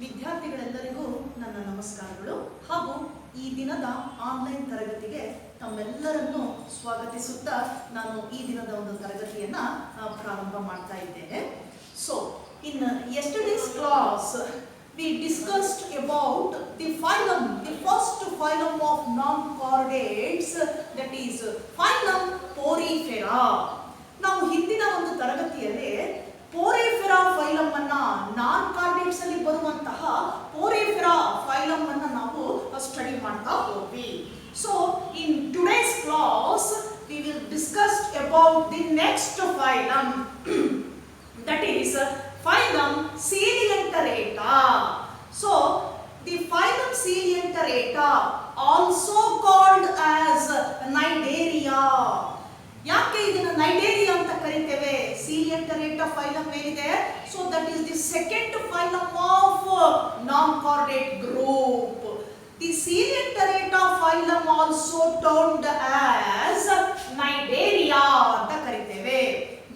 ವಿದ್ಯಾರ್ಥಿಗಳೆಲ್ಲರಿಗೂ ನನ್ನ ನಮಸ್ಕಾರಗಳು ಹಾಗೂ ಈ ದಿನದ ಆನ್ಲೈನ್ ತರಗತಿಗೆ ತಮ್ಮೆಲ್ಲರನ್ನು ಸ್ವಾಗತಿಸುತ್ತಾ ನಾನು ಈ ದಿನದ ಒಂದು ತರಗತಿಯನ್ನು ಪ್ರಾರಂಭ ಮಾಡ್ತಾ ಇದ್ದೇನೆ. So in yesterday's class we discussed about the phylum, the first phylum of non-chordates, that is phylum Porifera. ನಾವು ಹಿಂದಿನ ಒಂದು ತರಗತಿಯಲ್ಲಿ ಪೋರಿಫೆರಾ ಫೈಲಮ್ ಅನ್ನ ನಾನ್ ಕಾರ್ಡೇಟ್ಸ್ ಅಲ್ಲಿ ಬರುವಂತಹ ಪೋರಿಫೆರಾ ಫೈಲಮ್ ಅನ್ನ ನಾವು ಸ್ಟಡಿ ಮಾಡ್ತಾ ಹೋದ್ವಿ. So in today's class we will discuss about the next phylum, that is phylum Coelenterata. So the phylum Coelenterata, also called as Cnidaria. ಯಾಕೆ ಇದನ್ನ ನೈಡೇರಿಯಾ ಅಂತ ಕರೀತೇವೆ? Coelenterata ಫೈಲಮ್ ಏನಿದೆ, so that is the second phylum of non chordate group. The Coelenterata phylum also termed as ನೈಡೇರಿಯಾ ಅಂತ ಕರೀತೇವೆ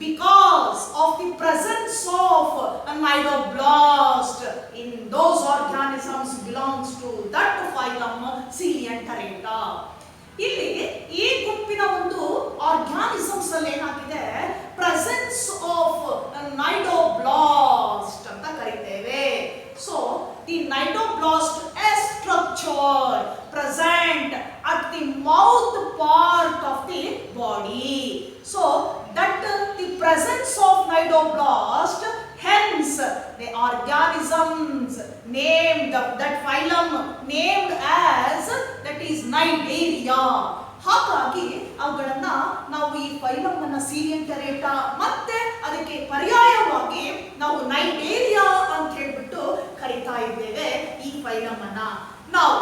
because of the presence of a cnidoblast in those organisms belongs to that phylum Coelenterata. ಇಲ್ಲಿ ಈ ಗುಂಪಿನ ಒಂದು organisms ಅಲ್ಲಿ ಏನಾಗಿದೆ, presence of cnidoblast ಅಂತ ಕರೀತೇವೆ. So the cnidoblast is structure present at the mouth part of the body. So that the presence of neidoblast, hence the organisms named, that phylum named as, that is Cnidaria. ಹಾಗಾಗಿ ಅವುಗಳನ್ನ ನಾವು ಈ phylum ಅನ್ನ Coelenterata ಮತ್ತೆ ಅದಕ್ಕೆ ಪರ್ಯಾಯವಾಗಿ ನಾವು ನೈಡೇರಿಯಾ ಅಂತ ಹೇಳ್ಬಿಟ್ಟು ಕರೀತಾ ಇದ್ದೇವೆ ಈ ಫೈಲಮ್ ಅನ್ನ. ನಾವು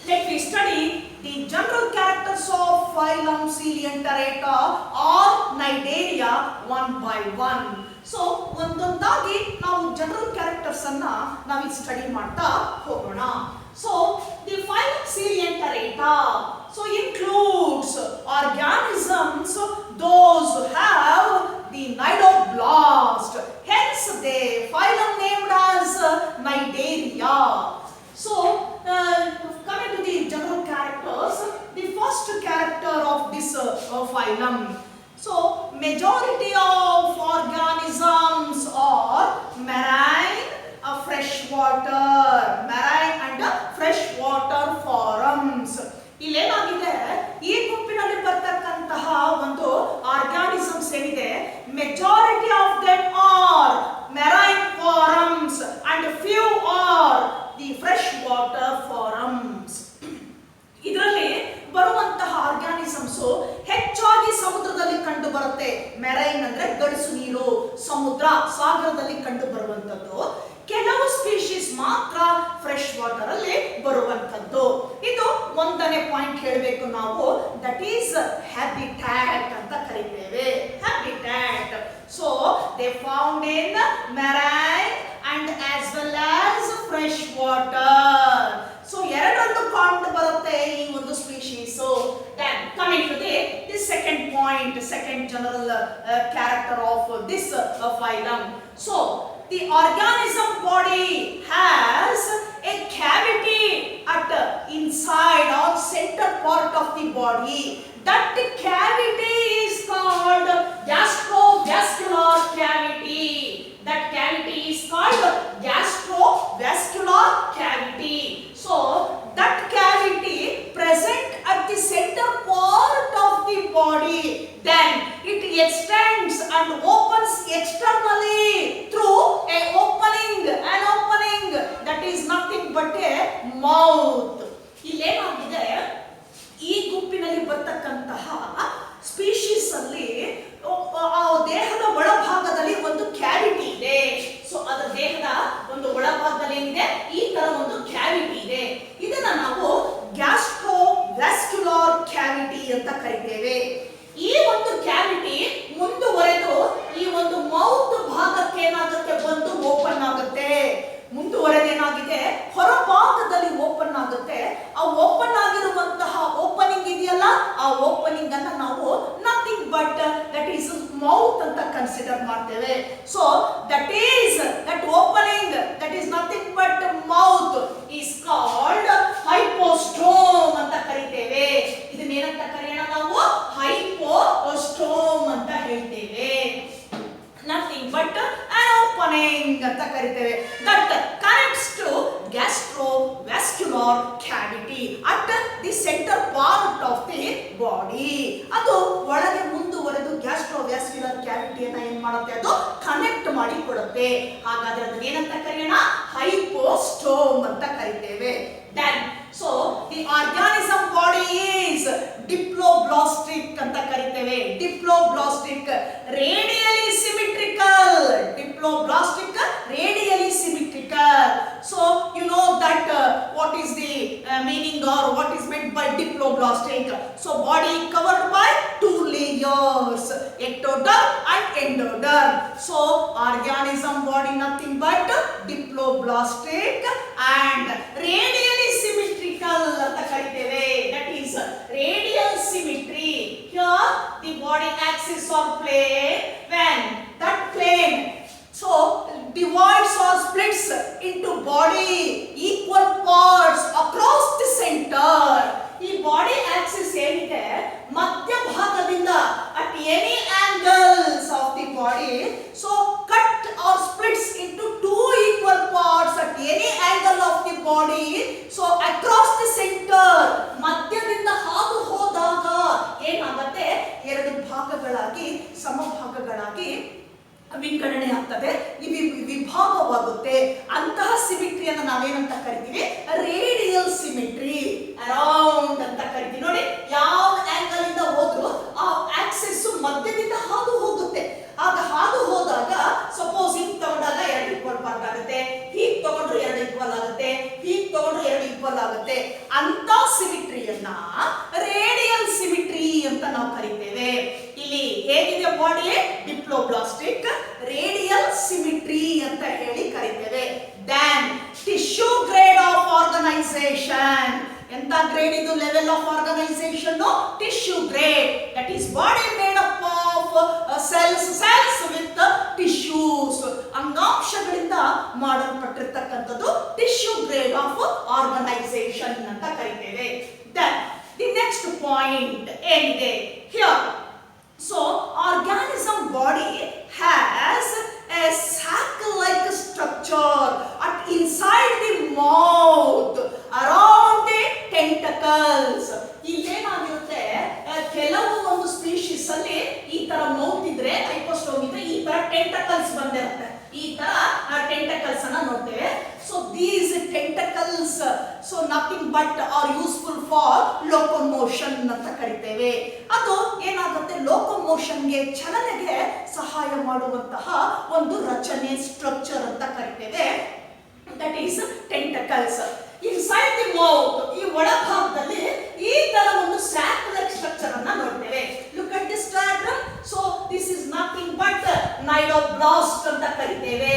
let me study the general characters of phylum Coelenterata or Cnidaria one by one. So ಒಂದೊಂದಾಗಿ ನಾವು ಜನರಲ್ ಕ್ಯಾರೆಕ್ಟರ್ಸ್ ಅನ್ನ ನಾವು ಸ್ಟಡಿ ಮಾಡ್ತಾ ಹೋಗೋಣ. So the phylum Coelenterata so includes organisms those who have the nidoblast, hence the phylum named as Cnidaria. So coming to the general characters, the first character of this phylum, so majority of organisms are marine, freshwater, marine and freshwater forms. ಇಲ್ಲೇನಾಗಿದೆ, ಈ ಗುಂಪಿನಲ್ಲಿ ಬರ್ತಕ್ಕಂತಹ ಒಂದು organisms ಏನಿದೆ, majority of them are marine forms and few R the fresh water forms. ಇದರಲ್ಲಿ ಬರುವಂತಹ organisms ಹೆಚ್ಚಾಗಿ ಸಮುದ್ರದಲ್ಲಿ ಕಂಡು ಬರುತ್ತೆ. ಮೆರೈನ್ ಅಂದ್ರೆ ಗಡಸು ನೀರು, ಸಮುದ್ರ, ಸಾಗರದಲ್ಲಿ ಕಂಡು ಬರುವಂತದ್ದು. ಕೆಲವು ಸ್ಪೀಶೀಸ್ ಮಾತ್ರ ಫ್ರೆಶ್ ವಾಟರ್ ಅಲ್ಲಿ ಬರುವಂತದ್ದು. ಇದು ಒಂದನೇ ಪಾಯಿಂಟ್ ಹೇಳಬೇಕು ನಾವು, ದಟ್ ಈಸ್ ಹ್ಯಾಬಿಟ್ಯಾಟ್ ಅಂತ ಕರೀತೇವೆ. Habitat, so they found in marine and as well as fresh water. So ಎರಡರಲ್ಲೂ ಕಂಡು ಬರುತ್ತೆ ಈ ಒಂದು species. Then coming to the second point, second general character of this phylum. So the organism body has a cavity at inside or center part of the body. That cavity is called gastrovascular cavity. That cavity is called gastrovascular cavity. So that cavity present at the center part of the body, then it extends and opens externally through an opening that is nothing but a mouth. ಇಲ್ಲೇನಾಗಿದೆ, ಈ ಗುಂಪಿನಲ್ಲಿ ಬರ್ತಕ್ಕಂತಹ species ಅಲ್ಲಿ ದೇಹದ ಒಳಭಾಗದಲ್ಲಿ ಒಂದು cavity ಇದೆ. So ಅದರ ದೇಹದ ಒಂದು ಒಳಭಾಗದಲ್ಲಿ ಏನಿದೆ, ಈ ತರ ಒಂದು ಕ್ಯಾವಿಟಿ ಇದೆ. ಇದನ್ನ ನಾವು ಗ್ಯಾಸ್ಟ್ರೋವ್ಯಾಸ್ಕ್ಯುಲರ್ ಕ್ಯಾವಿಟಿ ಅಂತ ಕರೀತೇವೆ. ಈ ಒಂದು ಕ್ಯಾವಿಟಿ ಮುಂದುವರೆದು ಈ ಒಂದು ಮೌತ್ ಭಾಗಕ್ಕೆ ಏನಾಗುತ್ತೆ, ಬಂದು ಓಪನ್ ಆಗುತ್ತೆ. ಮುಂದುವರೆದೇನಾಗಿದೆ, ಹೊರಭಾಗದಲ್ಲಿ ಓಪನ್ ಆಗುತ್ತೆ. ಆ open that connects to gastrovascular cavity at the centre part of the body. ಅದು ಒಳಗೆ ಮುಂದುವರೆದು ಗ್ಯಾಸ್ಟ್ರೋವ್ಯಾಸ್ಕ್ಯುಲರ್ ಕ್ಯಾವಿಟಿಯನ್ನ ಏನ್ ಮಾಡುತ್ತೆ, ಅದು ಕನೆಕ್ಟ್ ಮಾಡಿ ಕೊಡುತ್ತೆ. ಹಾಗಾದ್ರೆ ಅದನ್ನ ಏನಂತ ಕರೆಯೋಣ, ಹೈಪೋಸ್ಟೋಮ್ ಅಂತ ಕರಿತೇವೆ. Then so the organism body is diploblastic ಅಂತ ಕರಿತೇವೆ. Diploblastic radially symmetrical. Diploblastic radially symmetrical. So you know that what is the meaning or what is meant by diploblastic. So body covered by two layers, ectoderm and endoderm. So organism body nothing but diploblastic and radially symmetrical anta kariteve. That is radial symmetry. Here the body axis are plane. When that plane so divides or splits into body equal parts across the center. ಈ body Axis ಏನಿದೆ ಮಧ್ಯಭಾಗದಿಂದ at any angles of the body so cut or splits into two equal parts at any angle of the body so across the center ಮಧ್ಯದಿಂದ ಹಾದು ಹೋದಾಗ ಏನಾಗುತ್ತೆ, ಎರಡು ಭಾಗಗಳಾಗಿ ಸಮಭಾಗಗಳಾಗಿ ವಿಂಗಡಣೆ ಆಗ್ತದೆ, ವಿಭಾಗವಾಗುತ್ತೆ. ಅಂತಹ ಸಿಮಿಟ್ರಿಯನ್ನು ನಾವೇನಂತ ಕರಿತೀವಿ, ರೇಡಿಯಲ್ ಸಿಮಿಟ್ರಿ. ಅರೌಂಡ್ ಅಂತ ಕರಿತೀವಿ. ನೋಡಿ, ಯಾವ ಆಂಗಲ್ ಇಂದ ಹೋದ್ರು ಆ ಆಕ್ಸಿಸ್ ಮಧ್ಯದಿಂದ ಹಾದು ಹೋಗುತ್ತೆ. ಆಗ ಹಾದು ಹೋದಾಗ ಸಪೋಸ್ ಹಿಂಗ್ ತಗೊಂಡಾಗ ಎರಡು ಈಕ್ವಲ್ ಪಾರ್ಟ್ ಆಗುತ್ತೆ, ಹೀಗ್ ತಗೊಂಡ್ರು ಎರಡು ಈಕ್ವಲ್ ಆಗುತ್ತೆ, ಹೀಗ್ ತಗೊಂಡ್ರು ಎರಡು ಈಕ್ವಲ್ ಆಗುತ್ತೆ. ಅಂತ ಸಿಮಿಟ್ರಿಯನ್ನ ರೇಡಿಯಲ್ ಸಿಮಿಟ್ರಿ ಅಂತ ನಾವು ಕರಿತೇವೆ. ಇಲ್ಲಿ ಹೇಗಿದೆ ಬಾಡಿ, ಡಿಪ್ಲೋಬ್ಲಾಸ್ಟಿಕ್ ರೇಡಿಯಲ್ ಸಿಮಿಟ್ರಿ ಅಂತ ಹೇಳಿ ಕರಿತೇವೆ. Then tissue grade of organisation. ಎಂತ ಗ್ರೇಡ್ ಇದು, level of organisation tissue grade. That is body made up of cells with tissues. ಅಂಗಾಂಶಗಳಿಂದ ಮಾಡಲ್ಪಟ್ಟಿರ್ತಕ್ಕಂಥದ್ದು ಟಿಶ್ಯೂ ಗ್ರೇಡ್ ಆಫ್ ಆರ್ಗನೈಸೇಷನ್ ಅಂತ ಕರಿತೇವೆ. ದೆನ್ ದಿ ನೆಕ್ಸ್ಟ್ ಪಾಯಿಂಟ್ ಏನಿದೆ here. So organism body has a sac-like structure at inside the mouth around the tentacles. ಇಲ್ಲೇನಾಗಿರುತ್ತೆ, ಕೆಲವು ಒಂದು species ಅಲ್ಲಿ ಈ ತರ ಮೌತ್ ಇದ್ರೆ ಹೈಪೋಸ್ಟೋಮ್ ಇದ್ರೆ ಈ ತರ ಟೆಂಟಕಲ್ಸ್ ಬಂದಿರುತ್ತೆ. ಈ ತರ ಟೆಂಟಕಲ್ಸ್ ಅನ್ನ ನೋಡ್ತೇವೆ. So these tentacles so nothing but are useful for locomotion ಅಂತ ಕರಿತೇವೆ. ಅದು ಏನಾಗುತ್ತೆ, ಲೋಕೋಮೋಷನ್ಗೆ ಚಲನೆಗೆ ಸಹಾಯ ಮಾಡುವಂತಹ ಒಂದು ರಚನೆ, ಸ್ಟ್ರಕ್ಚರ್ ಅಂತ ಕರಿತೇವೆ. That is tentacles. Inside the mouth, ಈ ಒಳಭಾಗದಲ್ಲಿ ಈ ತರ ಒಂದು ಸ್ಯಾಕ್ ಲೈಕ್ ಸ್ಟ್ರಕ್ಚರ್ ಅನ್ನ ನೋಡ್ತೇವೆ. Look at this diagram. So this is nothing but cnidoblast ಅಂತ ಕರಿತೇವೆ.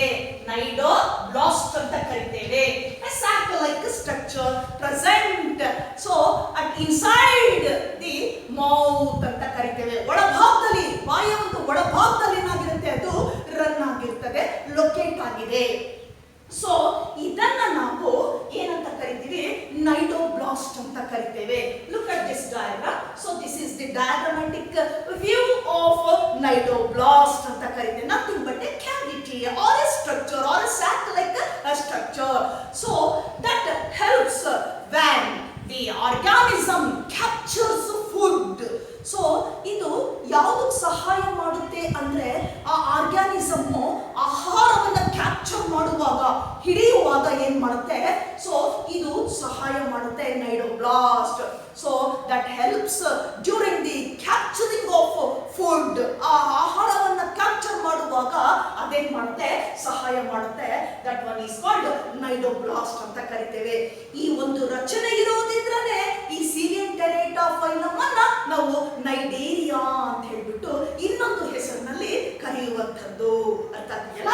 ನೈಡೋಬ್ಲಾಸ್ಟ್ ಅಂತ ಕರಿತೇವೆ. a sac like structure present so at inside the mouth ಅಂತ ಕರಿತೇವೆ. ಒಳಭಾಗದಲ್ಲಿ, ಬಾಯಿಯ ಒಂದು ಒಳಭಾಗದಲ್ಲಿ ಏನಾಗಿರುತ್ತೆ, ಅದು ರನ್ ಆಗಿರ್ತದೆ, ಲೊಕೇಟ್ ಆಗಿದೆ. ಸೊ ಇದನ್ನ ನಾವು ಏನಂತ ಕರಿತೀವಿ, ನೈಡೋಬ್ಲಾಸ್ಟ್ ಅಂತ ಕರಿತೇವೆ. Look at this diagram. So this is the diagrammatic view of cnidoblast ಅಂತ ಕರಿತೇವೆ. Nothing but a cavity or a structure or a sac like structure. So that helps when the organism captures food. ಸೊ ಇದು ಯಾವುದಕ್ಕೆ ಸಹಾಯ ಮಾಡುತ್ತೆ ಅಂದ್ರೆ, ಆ organism ಆಹಾರವನ್ನು ಕ್ಯಾಪ್ಚರ್ ಮಾಡುವಾಗ, ಹಿಡಿಯುವಾಗ ಏನ್ ಮಾಡುತ್ತೆ, ಸೊ ಇದು ಸಹಾಯ ಮಾಡುತ್ತೆ cnidoblast. So that helps during the capturing of food. ಆ ಆಹಾರವನ್ನು ಕ್ಯಾಪ್ಚರ್ ಮಾಡುವಾಗ ಅದೇನ್ ಮಾಡುತ್ತೆ, ಸಹಾಯ ಮಾಡುತ್ತೆ. That one is called cnidoblast ಅಂತ ಕರಿತೇವೆ. ಈ ಒಂದು ರಚನೆ ಇರೋದಿದ್ರನೆ ಈ ಸೀಲಿಯಂಟೆರೇಟಾ ಫೈಲಮ್ ಅನ್ನ ನಾವು ನೈಡೇರಿಯಾ ಅಂತ ಹೇಳ್ಬಿಟ್ಟು ಇನ್ನೊಂದು ಹೆಸರಿನಲ್ಲಿ ಕರೆಯುವಂಥದ್ದು. ಅರ್ಥ ಆಗ್ತಿದೆಯಲ್ಲ?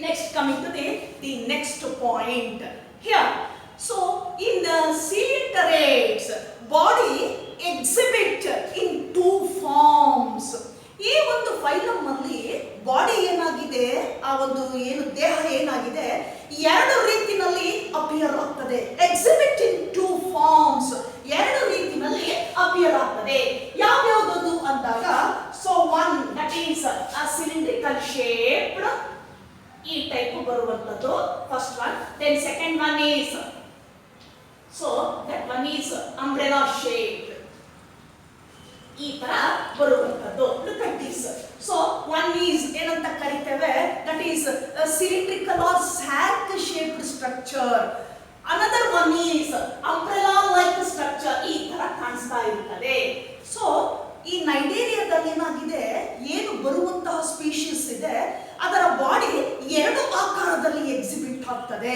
Next coming to the next point here. So in the coelenterates body exhibit in two forms. ಈ ಒಂದು ಫೈಲಮ್ ಅಲ್ಲಿ ಬಾಡಿ ಏನಾಗಿದೆ, ಆ ಒಂದು ಏನು ದೇಹ ಏನಾಗಿದೆ, ಎರಡು ರೀತಿನಲ್ಲಿ ಅಪಿಯರ್ ಆಗ್ತದೆ. ಎಕ್ಸಿಬಿಟ್ ಇನ್ ಟೂ ಫಾರ್ಮ್ಸ್, ಎರಡು ರೀತಿನಲ್ಲಿ ಅಪಿಯರ್ ಆಗ್ತದೆ. ಯಾವ್ಯಾವುದು ಅಂದಾಗ, so one that is a cylindrical shaped ಈ ಟೈಪ್ ಬರುವಂತದ್ದು first one. Then second one is so that one is umbrella shape. ಈ ತರ ಬರುವಂತದ್ದು. Look at this. So one is ಏನಂತ ಕರಿತೇವೆ, that is cylindrical or sac shaped structure. Another one is umbrella like structure. ಈ ತರ ಕಾಣಿಸ್ತಾ ಇರ್ತದೆ. So ಈ ನೈಡೇರಿಯಾದಲ್ಲಿ ಏನಾಗಿದೆ, ಏನು ಬರುವಂತಹ ಸ್ಪೀಶೀಸ್ ಇದೆ ಅದರ ಬಾಡಿ ಎರಡು ಆಕಾರದಲ್ಲಿ ಎಕ್ಸಿಬಿಟ್ ಆಗ್ತದೆ.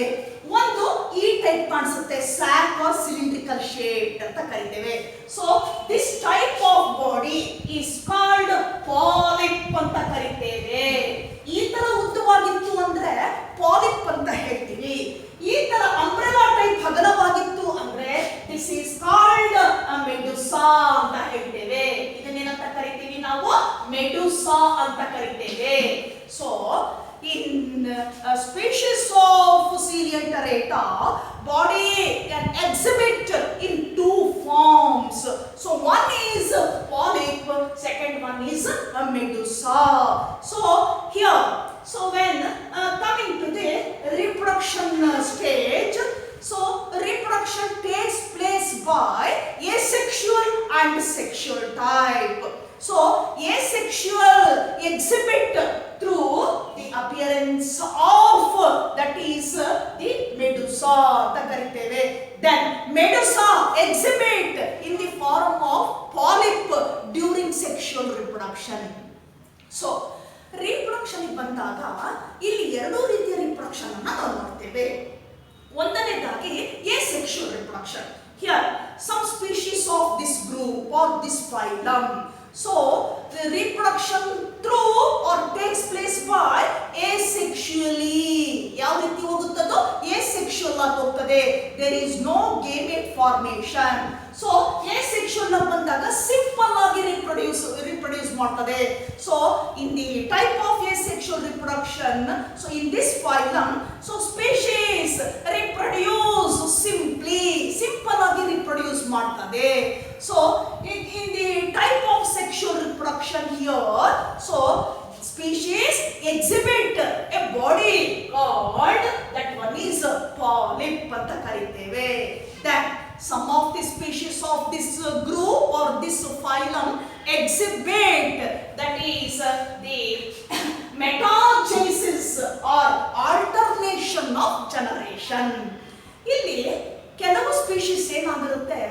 ಒಂದು ಈ ಟೈಪ್ ಕಾಣಿಸುತ್ತೆ, ಸ್ಯಾಕ್ ಆರ್ ಸಿಲಿಂಡ್ರಿಕಲ್ ಶೇಪ್ ಅಂತ ಕರಿತೇವೆ. So this type of body is called polyp ಅಂತ ಕರಿತೇವೆ. ಈ ತರ ಉದ್ದವಾಗಿತ್ತು ಅಂದ್ರೆ ಪಾಲಿಪ್ ಅಂತ ಹೇಳ್ತೀವಿ. ಈ ತರ ಅಂಬ್ರೆಲಾ ಟೈಪ್ ಅಗಲವಾಗಿತ್ತು ಅಂದ್ರೆ ದಿಸ್ ಈಸ್ ಕಾಲ್ಡ್ ಮೆಡುಸಾ ಅಂತ ಹೇಳ್ತೇವೆ. ಇದನ್ನೇನಂತ ಕರಿತೀವಿ ನಾವು, ಮೆಡುಸಾ ಅಂತ ಕರಿತೇವೆ. So in species of Coelianterata, body can exhibit in two forms. So one is polyp, second one is a medusa. So here, so when coming to the reproduction stage, so reproduction takes place by asexual and sexual type. So asexual exhibit through the appearance of, that is the medusa anta kariteve. Then medusa exhibit in the form of polyp during sexual reproduction. So reproduction ಬಂದಾಗ ಇಲ್ಲಿ ಎರಡು ರೀತಿಯ reproduction ಅನ್ನು ನಾವು ನೋಡ್ತೇವೆ. ಒಂದನೇದಾಗಿ asexual reproduction. Here some species of this group or this phylum, so the reproduction through or takes place by asexually. ಯಾವ ರೀತಿ ಹೋಗುತ್ತದೋ asexual ಆಗಿ ಹೋಗ್ತದೆ. There is no gamete formation. So asexual ಆಗಿ ಬಂದಾಗ ಸಿಂಪಲ್ ಆಗಿ reproduce ಮಾಡ್ತದೆ. So in the type of asexual reproduction, so in this phylum, so species reproduce simply, simple ಆಗಿ reproduce ಮಾಡ್ತದೆ. So in the type of sexual reproduction here, so species exhibit a body called, that one is polyp ಅಂತ ಕರಿತೇವೆ. Then some of the species of this group or this phylum exhibit, that is the metagenesis or alternation of generation. ಇಲ್ಲಿ ಕೆಲವು species ಏನಾಗಿರುತ್ತೆ,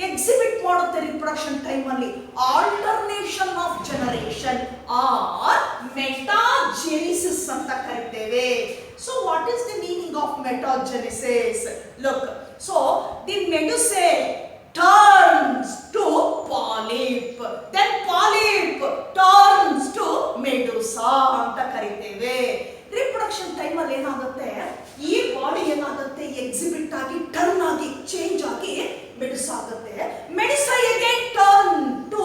exhibit ಮಾಡುತ್ತೆ reproduction time ಅಲ್ಲಿ alternation of generation or metagenesis ಅಂತ ಕರಿತೇವೆ. So what is the meaning of metagenesis? Look, so the medusa turns to polyp, then polyp turns to medusa ಅಂತ ಕರಿತೇವೆ. Reproduction time ಅಲ್ಲಿ ಏನಾಗುತ್ತೆ, ಈ ಬಾಡಿ ಏನಾಗುತ್ತೆ, ಎಕ್ಸಿಬಿಟ್ ಆಗಿ ಟರ್ನ್ ಆಗಿ ಚೇಂಜ್ ಆಗಿ ಮೆಡುಸಾ ಆಗುತ್ತೆ. Medusa again turn to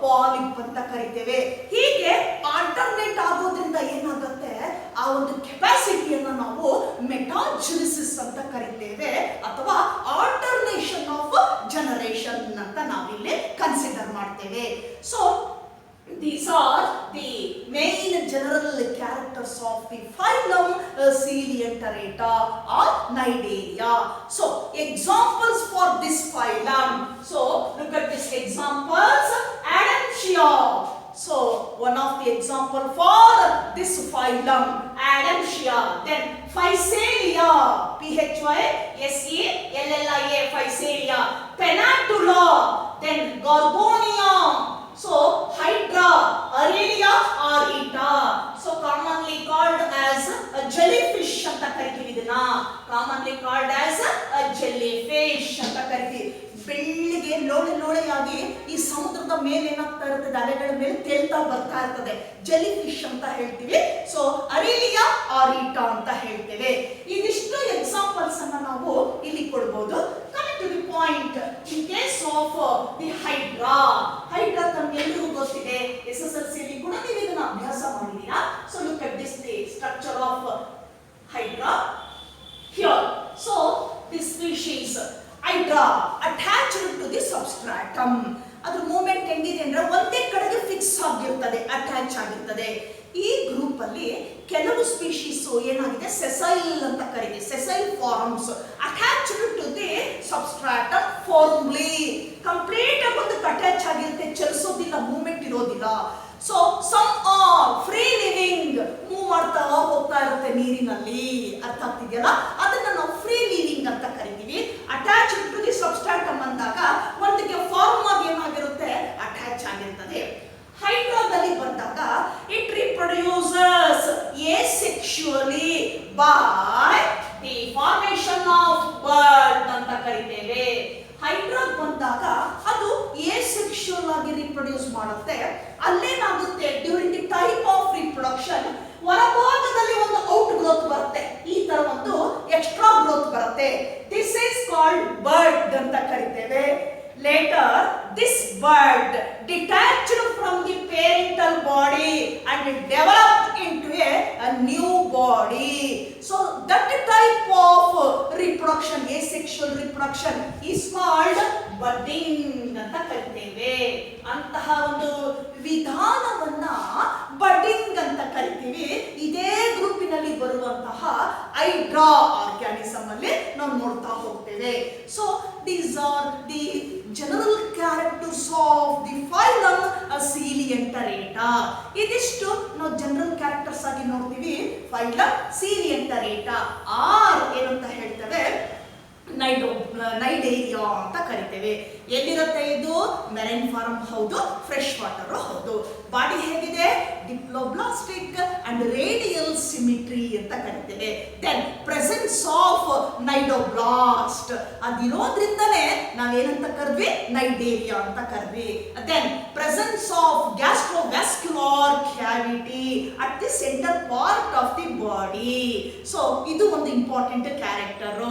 polyp ಅಂತ ಕರಿತೇವೆ. ಹೀಗೆ ಆಲ್ಟರ್ನೇಟ್ ಆಗೋದ್ರಿಂದ ಏನಾಗುತ್ತೆ, ಆ ಒಂದು ಕೆಪಾಸಿಟಿಯನ್ನು ನಾವು ಮೆಟಾಜೆನಿಸಿಸ್ ಅಂತ ಕರಿತೇವೆ ಅಥವಾ ಆಲ್ಟರ್ನೇಷನ್ ಆಫ್ ಜನರೇಷನ್ ಅಂತ ನಾವಿಲ್ಲಿ ಕನ್ಸಿಡರ್ ಮಾಡ್ತೇವೆ. So these are the main general characters of the phylum Coelianterata or Cnidaria. So examples for this phylum. So look at these examples. Adamsia. So one of the example for this phylum, Adamsia. Then Physalia, Physalia, Physalia. Pennatula. Then Gorgonia. So Hydra, Aurelia, Arita. So commonly called as a jellyfish ಅಂತ ಕರಿತೀವಿ. ಇದನ್ನ commonly called as a jellyfish ಅಂತ ಕರಿತೀವಿ. ಬೆಳ್ಳಿಗೆ ಲೋಳೆಯಾಗಿ ಈ ಸಮುದ್ರದ ಮೇಲೆ ಏನಾಗ್ತಾ ಇರ್ತದೆ, ಅಲೆಗಳ ಮೇಲೆ ತೇಲ್ತಾ ಬರ್ತಾ ಇರ್ತದೆ, ಜೆಲಿಫಿಶ್ ಅಂತ ಹೇಳ್ತೀವಿ. ಸೊ ಅರೇಲಿಯಾ ಆರಿಟಾ ಅಂತ ಹೇಳ್ತೇವೆ. ಇದಿಷ್ಟು ಎಕ್ಸಾಂಪಲ್ಸ್ ಅನ್ನ ನಾವು ಇಲ್ಲಿ ಕೊಡಬಹುದು. Coming to the point, in case of the hydra, hydra ತಮ್ಗೆಲ್ಲರಿಗೂ ಗೊತ್ತಿದೆ, SSLC ಅಲ್ಲಿ ಕೂಡ ನೀವು ಇದನ್ನ ಅಭ್ಯಾಸ ಮಾಡಿದೀರಾ. So look at this, the structure of hydra here. So this species hydra attached to the substratum. ಅದ್ರ ಮೂವ್ಮೆಂಟ್ ಹೆಂಗಿದೆ ಅಂದ್ರೆ ಒಂದೇ ಕಡೆಗೆ ಫಿಕ್ಸ್ ಆಗಿರ್ತದೆ, ಅಟ್ಯಾಚ್ ಆಗಿರ್ತದೆ. ಈ ಗ್ರೂಪ್ ಅಲ್ಲಿ ಕೆಲವು ಸ್ಪೀಶೀಸ್ ಏನಾಗಿದೆ ಸೆಸೈಲ್ ಅಂತ ಕರೀತೀವಿ. Sessile forms attached to the substratum firmly. Complete ಆಗಿ ಒಂದು ಅಟ್ಯಾಚ್ ಆಗಿರುತ್ತೆ, ಚಲಿಸೋದಿಲ್ಲ, ಮೂವ್ಮೆಂಟ್ ಇರೋದಿಲ್ಲ. So some are free living, move ಮಾಡ್ತಾ ಹೋಗ್ತಾ ಇರುತ್ತೆ ನೀರಿನಲ್ಲಿ. ಅರ್ಥ ಆಗ್ತಿದೆಯಲ್ಲ? ಅದನ್ನ ನಾವು ಫ್ರೀ ಲಿವಿಂಗ್ ಅಂತ ಕರಿತೀವಿ. ಅಟ್ಯಾಚ್ಡ್ ಟು ದಿ ಸಬ್ಸ್ಟ್ರಾಟಮ್ ಅಂದಾಗ ಒಂದಿಗೆ ಫಾರ್ಮ್ ಆಗಿ ಏನಾಗಿರುತ್ತೆ ಅಟ್ಯಾಚ್ ಆಗಿರ್ತದೆ. ಹೈಡ್ರಾದಲ್ಲಿ ಬಂದಾಗ it ರಿಪ್ರೊಡ್ಯೂಸಸ್ asexually by the formation of bud ಅಂತ ಕರಿತೇವೆ. ಹೈಡ್ರಾಗ್ ಬಂದಾಗ ಅದು asexual ಆಗಿ ರಿಪ್ರೊಡ್ಯೂಸ್ ಮಾಡುತ್ತೆ. ಅಲ್ಲೇನಾಗುತ್ತೆ during the type of reproduction ಹೊರಭಾಗದಲ್ಲಿ ಒಂದು ಔಟ್ ಗ್ರೋತ್ ಬರುತ್ತೆ, ಈ ತರ ಒಂದು ಎಕ್ಸ್ಟ್ರಾ ಗ್ರೋತ್ ಬರುತ್ತೆ. ದಿಸ್ ಈಸ್ ಕಾಲ್ಡ್ ಬಡ್ ಅಂತ ಕರಿತೇವೆ. Later, this bud detached from the parental body and developed into a new body. So that type of reproduction, asexual reproduction, is called budding ಅಂತ ಕರಿತೇವೆ. ಅಂತಹ ಒಂದು ವಿಧಾನವನ್ನ ಬಡ್ಡಿಂಗ್ ಅಂತ ಕರಿತೀವಿ. ಇದೇ ಗ್ರೂಪಿನಲ್ಲಿ ಬರುವಂತಹ ಹೈಡ್ರಾ ಆರ್ಗ್ಯಾನಿಸಮ್ ಅಲ್ಲಿ ನಾವು ನೋಡ್ತಾ ಹೋಗ್ತೇವೆ. So these are the general characters of the phylum Coelenterata. ಇದಿಷ್ಟು ನಾವು ಜನರಲ್ ಕ್ಯಾರೆಕ್ಟರ್ಸ್ ಆಗಿ ನೋಡ್ತೀವಿ ಫೈಲಮ್ Coelenterata. ಆರ್ ಏನಂತ ಹೇಳ್ತೇವೆ ನೈಡೇರಿಯಾ ಅಂತ ಕರಿತೇವೆ. ಎಲ್ಲಿರುತ್ತೆ ಇದು? ಮೆರೈನ್ ಫಾರ್ಮ್ ಹೌದು, ಫ್ರೆಶ್ ವಾಟರ್ ಹೌದು. ಬಾಡಿ ಹೇಗಿದೆ? ಡಿಪ್ಲೋಬ್ಲಾಸ್ಟಿಕ್ ಅಂಡ್ ರೇಡಿಯಲ್ ಸಿಮಿಟ್ರಿ ಅಂತ ಕರಿತೇವೆ. ದೆನ್ ಪ್ರೆಸೆನ್ಸ್ ಆಫ್ ನೈಡೋಬ್ಲಾಸ್ಟ್ ಅದಿರೋದ್ರಿಂದನೇ ನಾವೇನಂತ ಕರ್ದ್ವಿ? ನೈಡೇರಿಯಾ ಅಂತ ಕರ್ದ್ವಿ. Then presence of gastrovascular cavity at the centre part of the body. So ಇದು ಒಂದು ಇಂಪಾರ್ಟೆಂಟ್ ಕ್ಯಾರೆಕ್ಟರ್.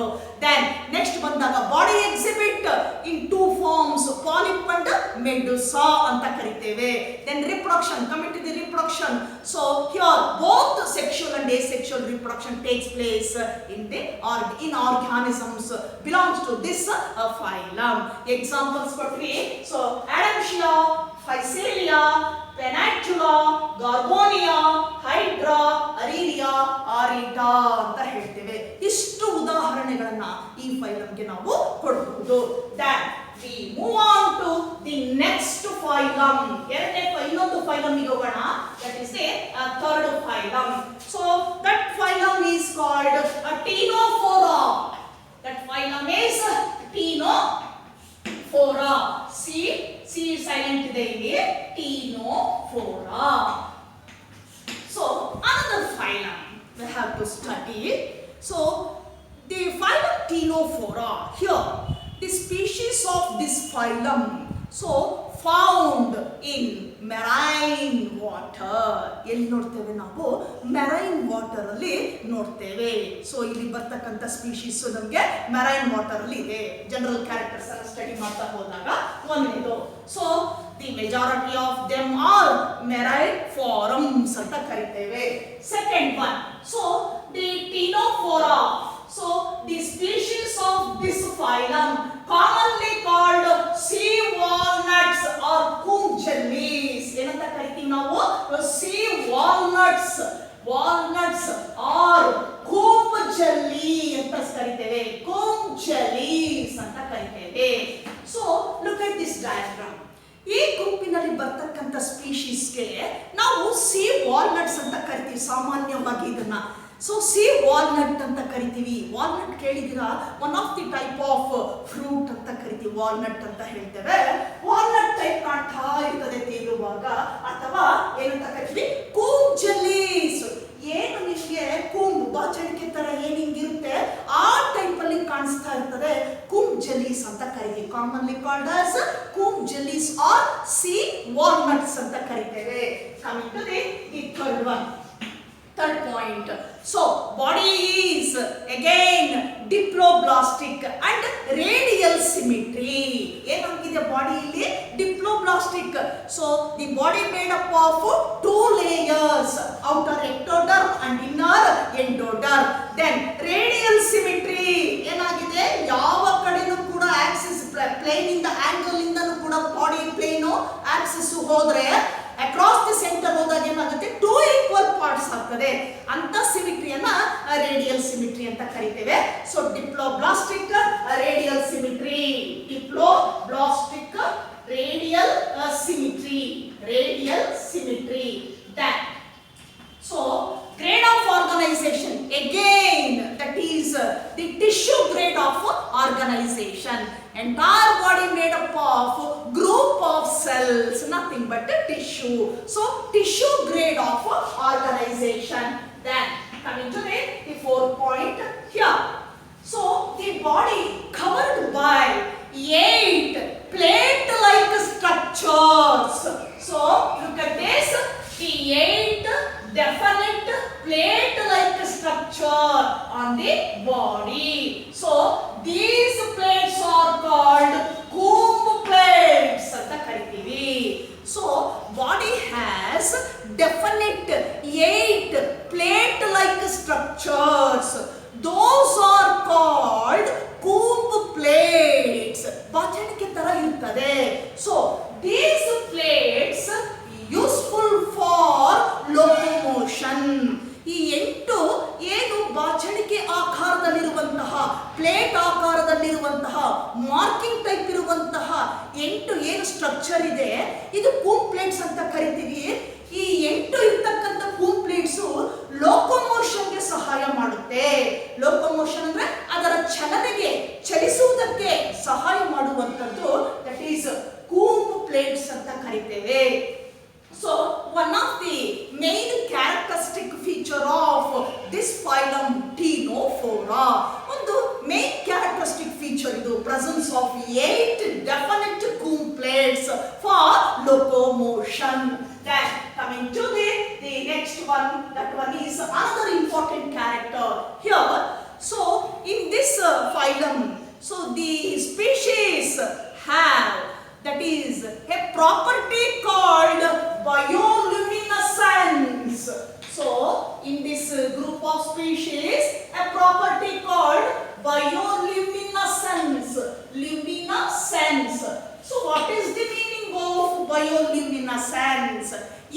ದೆನ್ ನೆಕ್ಸ್ಟ್ ಬಂದಾಗ body exhibit in two forms, polyp and medusa ಅಂತ ಕರಿತೇವೆ. Then reproduction, coming to the reproduction. So here both sexual and asexual reproduction takes place in organisms belongs to this phylum. Examples ಕೊಟ್ವಿ. So Adamsia, Physalia, Pennatula, Gorgonia, Hydra, Ariria, Arita ಅಂತ ಹೇಳ್ತೇವೆ. ಇಷ್ಟು ಉದಾಹರಣೆಗಳನ್ನ ಈ ಫೈಲಮ್ಗೆ ನಾವು ಕೊಡಬಹುದು. Then we move on to the next phylum. ಇನ್ನೊಂದು phylum ಗೆ ಹೋಗೋಣ. That is the third phylum. So that phylum is called Ctenophora. That phylum is Ctenophora. C silent ಇದೆ ಇಲ್ಲಿ. Ctenophora. So another phylum we have to study. So the phylum Ctenophora, here the species of this phylum so found in marine water. ಎಲ್ಲಿ ನೋಡ್ತೇವೆ ನಾವು? Marine water ಅಲ್ಲಿ ನೋಡ್ತೇವೆ. So ಇಲ್ಲಿ ಬರ್ತಕ್ಕಂಥ species ನಮಗೆ ಮೆರೈನ್ ವಾಟರ್ ಅಲ್ಲಿ ಇದೆ. ಜನರಲ್ ಕ್ಯಾರೆಕ್ಟರ್ಸ್ ಅನ್ನು ಸ್ಟಡಿ ಮಾಡ್ತಾ ಹೋದಾಗ ಒಂದಿದು. So the majority of them are marine forms ಅಂತ ಕರಿತೇವೆ. Second one, so the Ctenophora. So the species of this phylum commonly called sea walnuts or coombe jellies. ಏನಂತ ಕರಿತೀವಿ ನಾವು? sea walnuts, walnuts or coombe jelly ಅಂತ ಕರಿತೇವೆ. coombe jellies ಅಂತ ಕರಿತೇವೆ. So look at this diagram. ಈ ಗುಂಪಿನಲ್ಲಿ ಬರ್ತಕ್ಕಂಥ ಸ್ಪೀಶೀಸ್ಗೆ ನಾವು ಸಿ ವಾಲ್ನಟ್ಸ್ ಅಂತ ಕರಿತೀವಿ ಸಾಮಾನ್ಯವಾಗಿ ಇದನ್ನ. ಸೊ ಸಿ ವಾಲ್ನಟ್ ಅಂತ ಕರಿತೀವಿ. ವಾಲ್ನಟ್ ಕೇಳಿದಿರಾ? One of the type of fruit ಅಂತ ಕರಿತೀವಿ, ವಾಲ್ನಟ್ ಅಂತ ಹೇಳ್ತೇವೆ. ವಾಲ್ನಟ್ ಟೈಪ್ ಕಾಣ್ತಾ ಇರ್ತದೆ ತೇಲುವಾಗ, ಅಥವಾ ಏನಂತ ಕರಿತೀವಿ? ಕೂಮ್ ಜೆಲ್ಲೀಸ್. ಏನು ನಿಮಗೆ ಕೂಮ್ ಬಾಚಣಿಕೆ ತರ ಏನ್ ಹಿಂಗಿರುತ್ತೆ ಆ ಟೈಪ್ ಅಲ್ಲಿ ಕಾಣಿಸ್ತಾ ಇರ್ತದೆ, ಕೂಮ್ ಜೆಲ್ಲೀಸ್ ಅಂತ ಕರಿತೀವಿ. Commonly called as comb jellies or sea walnuts ಅಂತ ಕರಿತೇವೆ. Coming to the third one. Third point. So body is again diploblastic and radial symmetry. ಏನಾಗಿದೆ ಬಾಡಿ ಇಲ್ಲಿ? Diploblastic. So the body made up of two layers, outer ectoderm and inner endoderm. Then radial symmetry ಏನಾಗಿದೆ? ಯಾವ ಕಡೆನೂ ಕೂಡ Axis plane ಇಂದ angle ಇಂದನೂ ಕೂಡ body plane Axis ಹೋದ್ರೆ across the centre ಹೋದಾಗ ಏನಾಗುತ್ತೆ 2 ಈಕ್ವಲ್ ಪಾರ್ಟ್ಸ್ ಆಗ್ತದೆ. ಅಂತ ಸಿಮಿಟ್ರಿಯನ್ನ ರೇಡಿಯಲ್ ಸಿಮಿಟ್ರಿ ಅಂತ ಕರಿತೇವೆ. So diploblastic radial symmetry, diploblastic radial symmetry that. So grade of organization again, that is the tissue grade of organization. Entire body made up of group of cells, nothing but the tissue. So tissue grade of organization. Then coming to the 4th point here. So the body covered by 8 plate-like structures. So look at this, the 8 definite plate-like structure on the body. So these plates are called comb plates anta karitivi. So body has definite 8 plate-like structures. Those are called comb plates. ಬಾಚಣಿಕೆ ತರ ಇರುತ್ತದೆ. So these plates useful for locomotion. ಈ 8 ಏನು ಬಾಚಣಿಕೆ ಆಕಾರದಲ್ಲಿರುವಂತಹ, plate ಆಕಾರದಲ್ಲಿರುವಂತಹ, marking type ಇರುವಂತಹ 8 ಏನು structure ಇದೆ, ಇದು ಕೂಮ್ plates ಅಂತ ಕರಿತೀವಿ. ಈ 8 ಇರ್ತಕ್ಕಂಥ ಕೂಮ್ ಪ್ಲೇಟ್ಸ್ ಲೋಕೋಮೋಷನ್ಗೆ ಸಹಾಯ ಮಾಡುತ್ತೆ. ಲೋಕೋಮೋಷನ್ ಅಂದ್ರೆ ಅದರ ಚಲನೆಗೆ, ಚಲಿಸುವುದಕ್ಕೆ ಸಹಾಯ ಮಾಡುವಂತದ್ದು, ದಟ್ ಈಸ್ ಕೂಮ್ ಪ್ಲೇಟ್ಸ್ ಅಂತ ಕರಿತೇವೆ. So one of the main characteristic feature of this phylum Ctenophora, ಒಂದು main characteristic feature ಇದು, presence of 8 definite comb plates for locomotion. Then coming to the next one, that one is another important character here. So in this phylum, so the species have, that is a property called bioluminescence. So in this group of species, a property called bioluminescence. Luminescence. So what is the meaning of bioluminescence?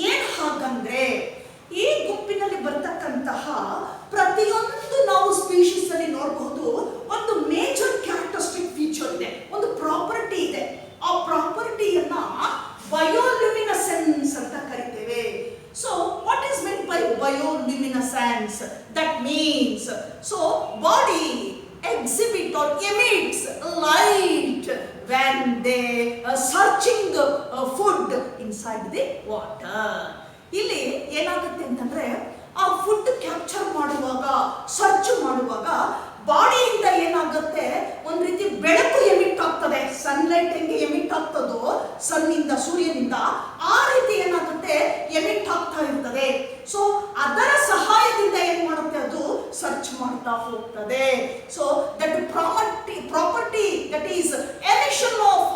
ಏನು ಹಾಗಂದ್ರೆ, ಈ ಗುಂಪಿನಲ್ಲಿ ಬರ್ತಕ್ಕಂತಹ ಪ್ರತಿಯೊಂದು ನಾವು species ಅಲ್ಲಿ ನೋಡಬಹುದು, ಒಂದು ಮೇಜರ್ ಕ್ಯಾರೆಕ್ಟರಿಸ್ಟಿಕ್ ಫೀಚರ್ ಇದೆ, ಒಂದು ಪ್ರಾಪರ್ಟಿ ಇದೆ. ಆ ಪ್ರಾಪರ್ಟಿಯನ್ನ ಬಯೋಲ್ಯುಮಿನೆಸೆನ್ಸ್ ಅಂತ ಕರಿತೇವೆ. So what is meant by bioluminescence? That means, so body exhibit or emits light when they searching food inside the water. ಇಲ್ಲಿ ಏನಾಗುತ್ತೆ ಅಂತಂದ್ರೆ, ಆ ಫುಡ್ ಕ್ಯಾಪ್ಚರ್ ಮಾಡುವಾಗ, ಸರ್ಚ್ ಮಾಡುವಾಗ ಬಾಡಿಯಿಂದ ಏನಾಗುತ್ತೆ, ಒಂದು ರೀತಿ ಬೆಳಕು ಎಮಿಟ್ ಆಗ್ತದೆ. ಸನ್ಲೈಟ್ ಹೆಂಗೆ ಎಮಿಟ್ ಆಗ್ತದೋ ಸನ್ನಿಂದ, ಸೂರ್ಯನಿಂದ, ಆ ರೀತಿ ಏನಾಗುತ್ತೆ ಎಮಿಟ್ ಆಗ್ತಾ ಇರ್ತದೆ. ಸೊ ಅದರ ಸಹಾಯದಿಂದ ಏನ್ ಮಾಡುತ್ತೆ, ಅದು ಸರ್ಚ್ ಮಾಡ್ತಾ ಹೋಗ್ತದೆ. So that property that is emission of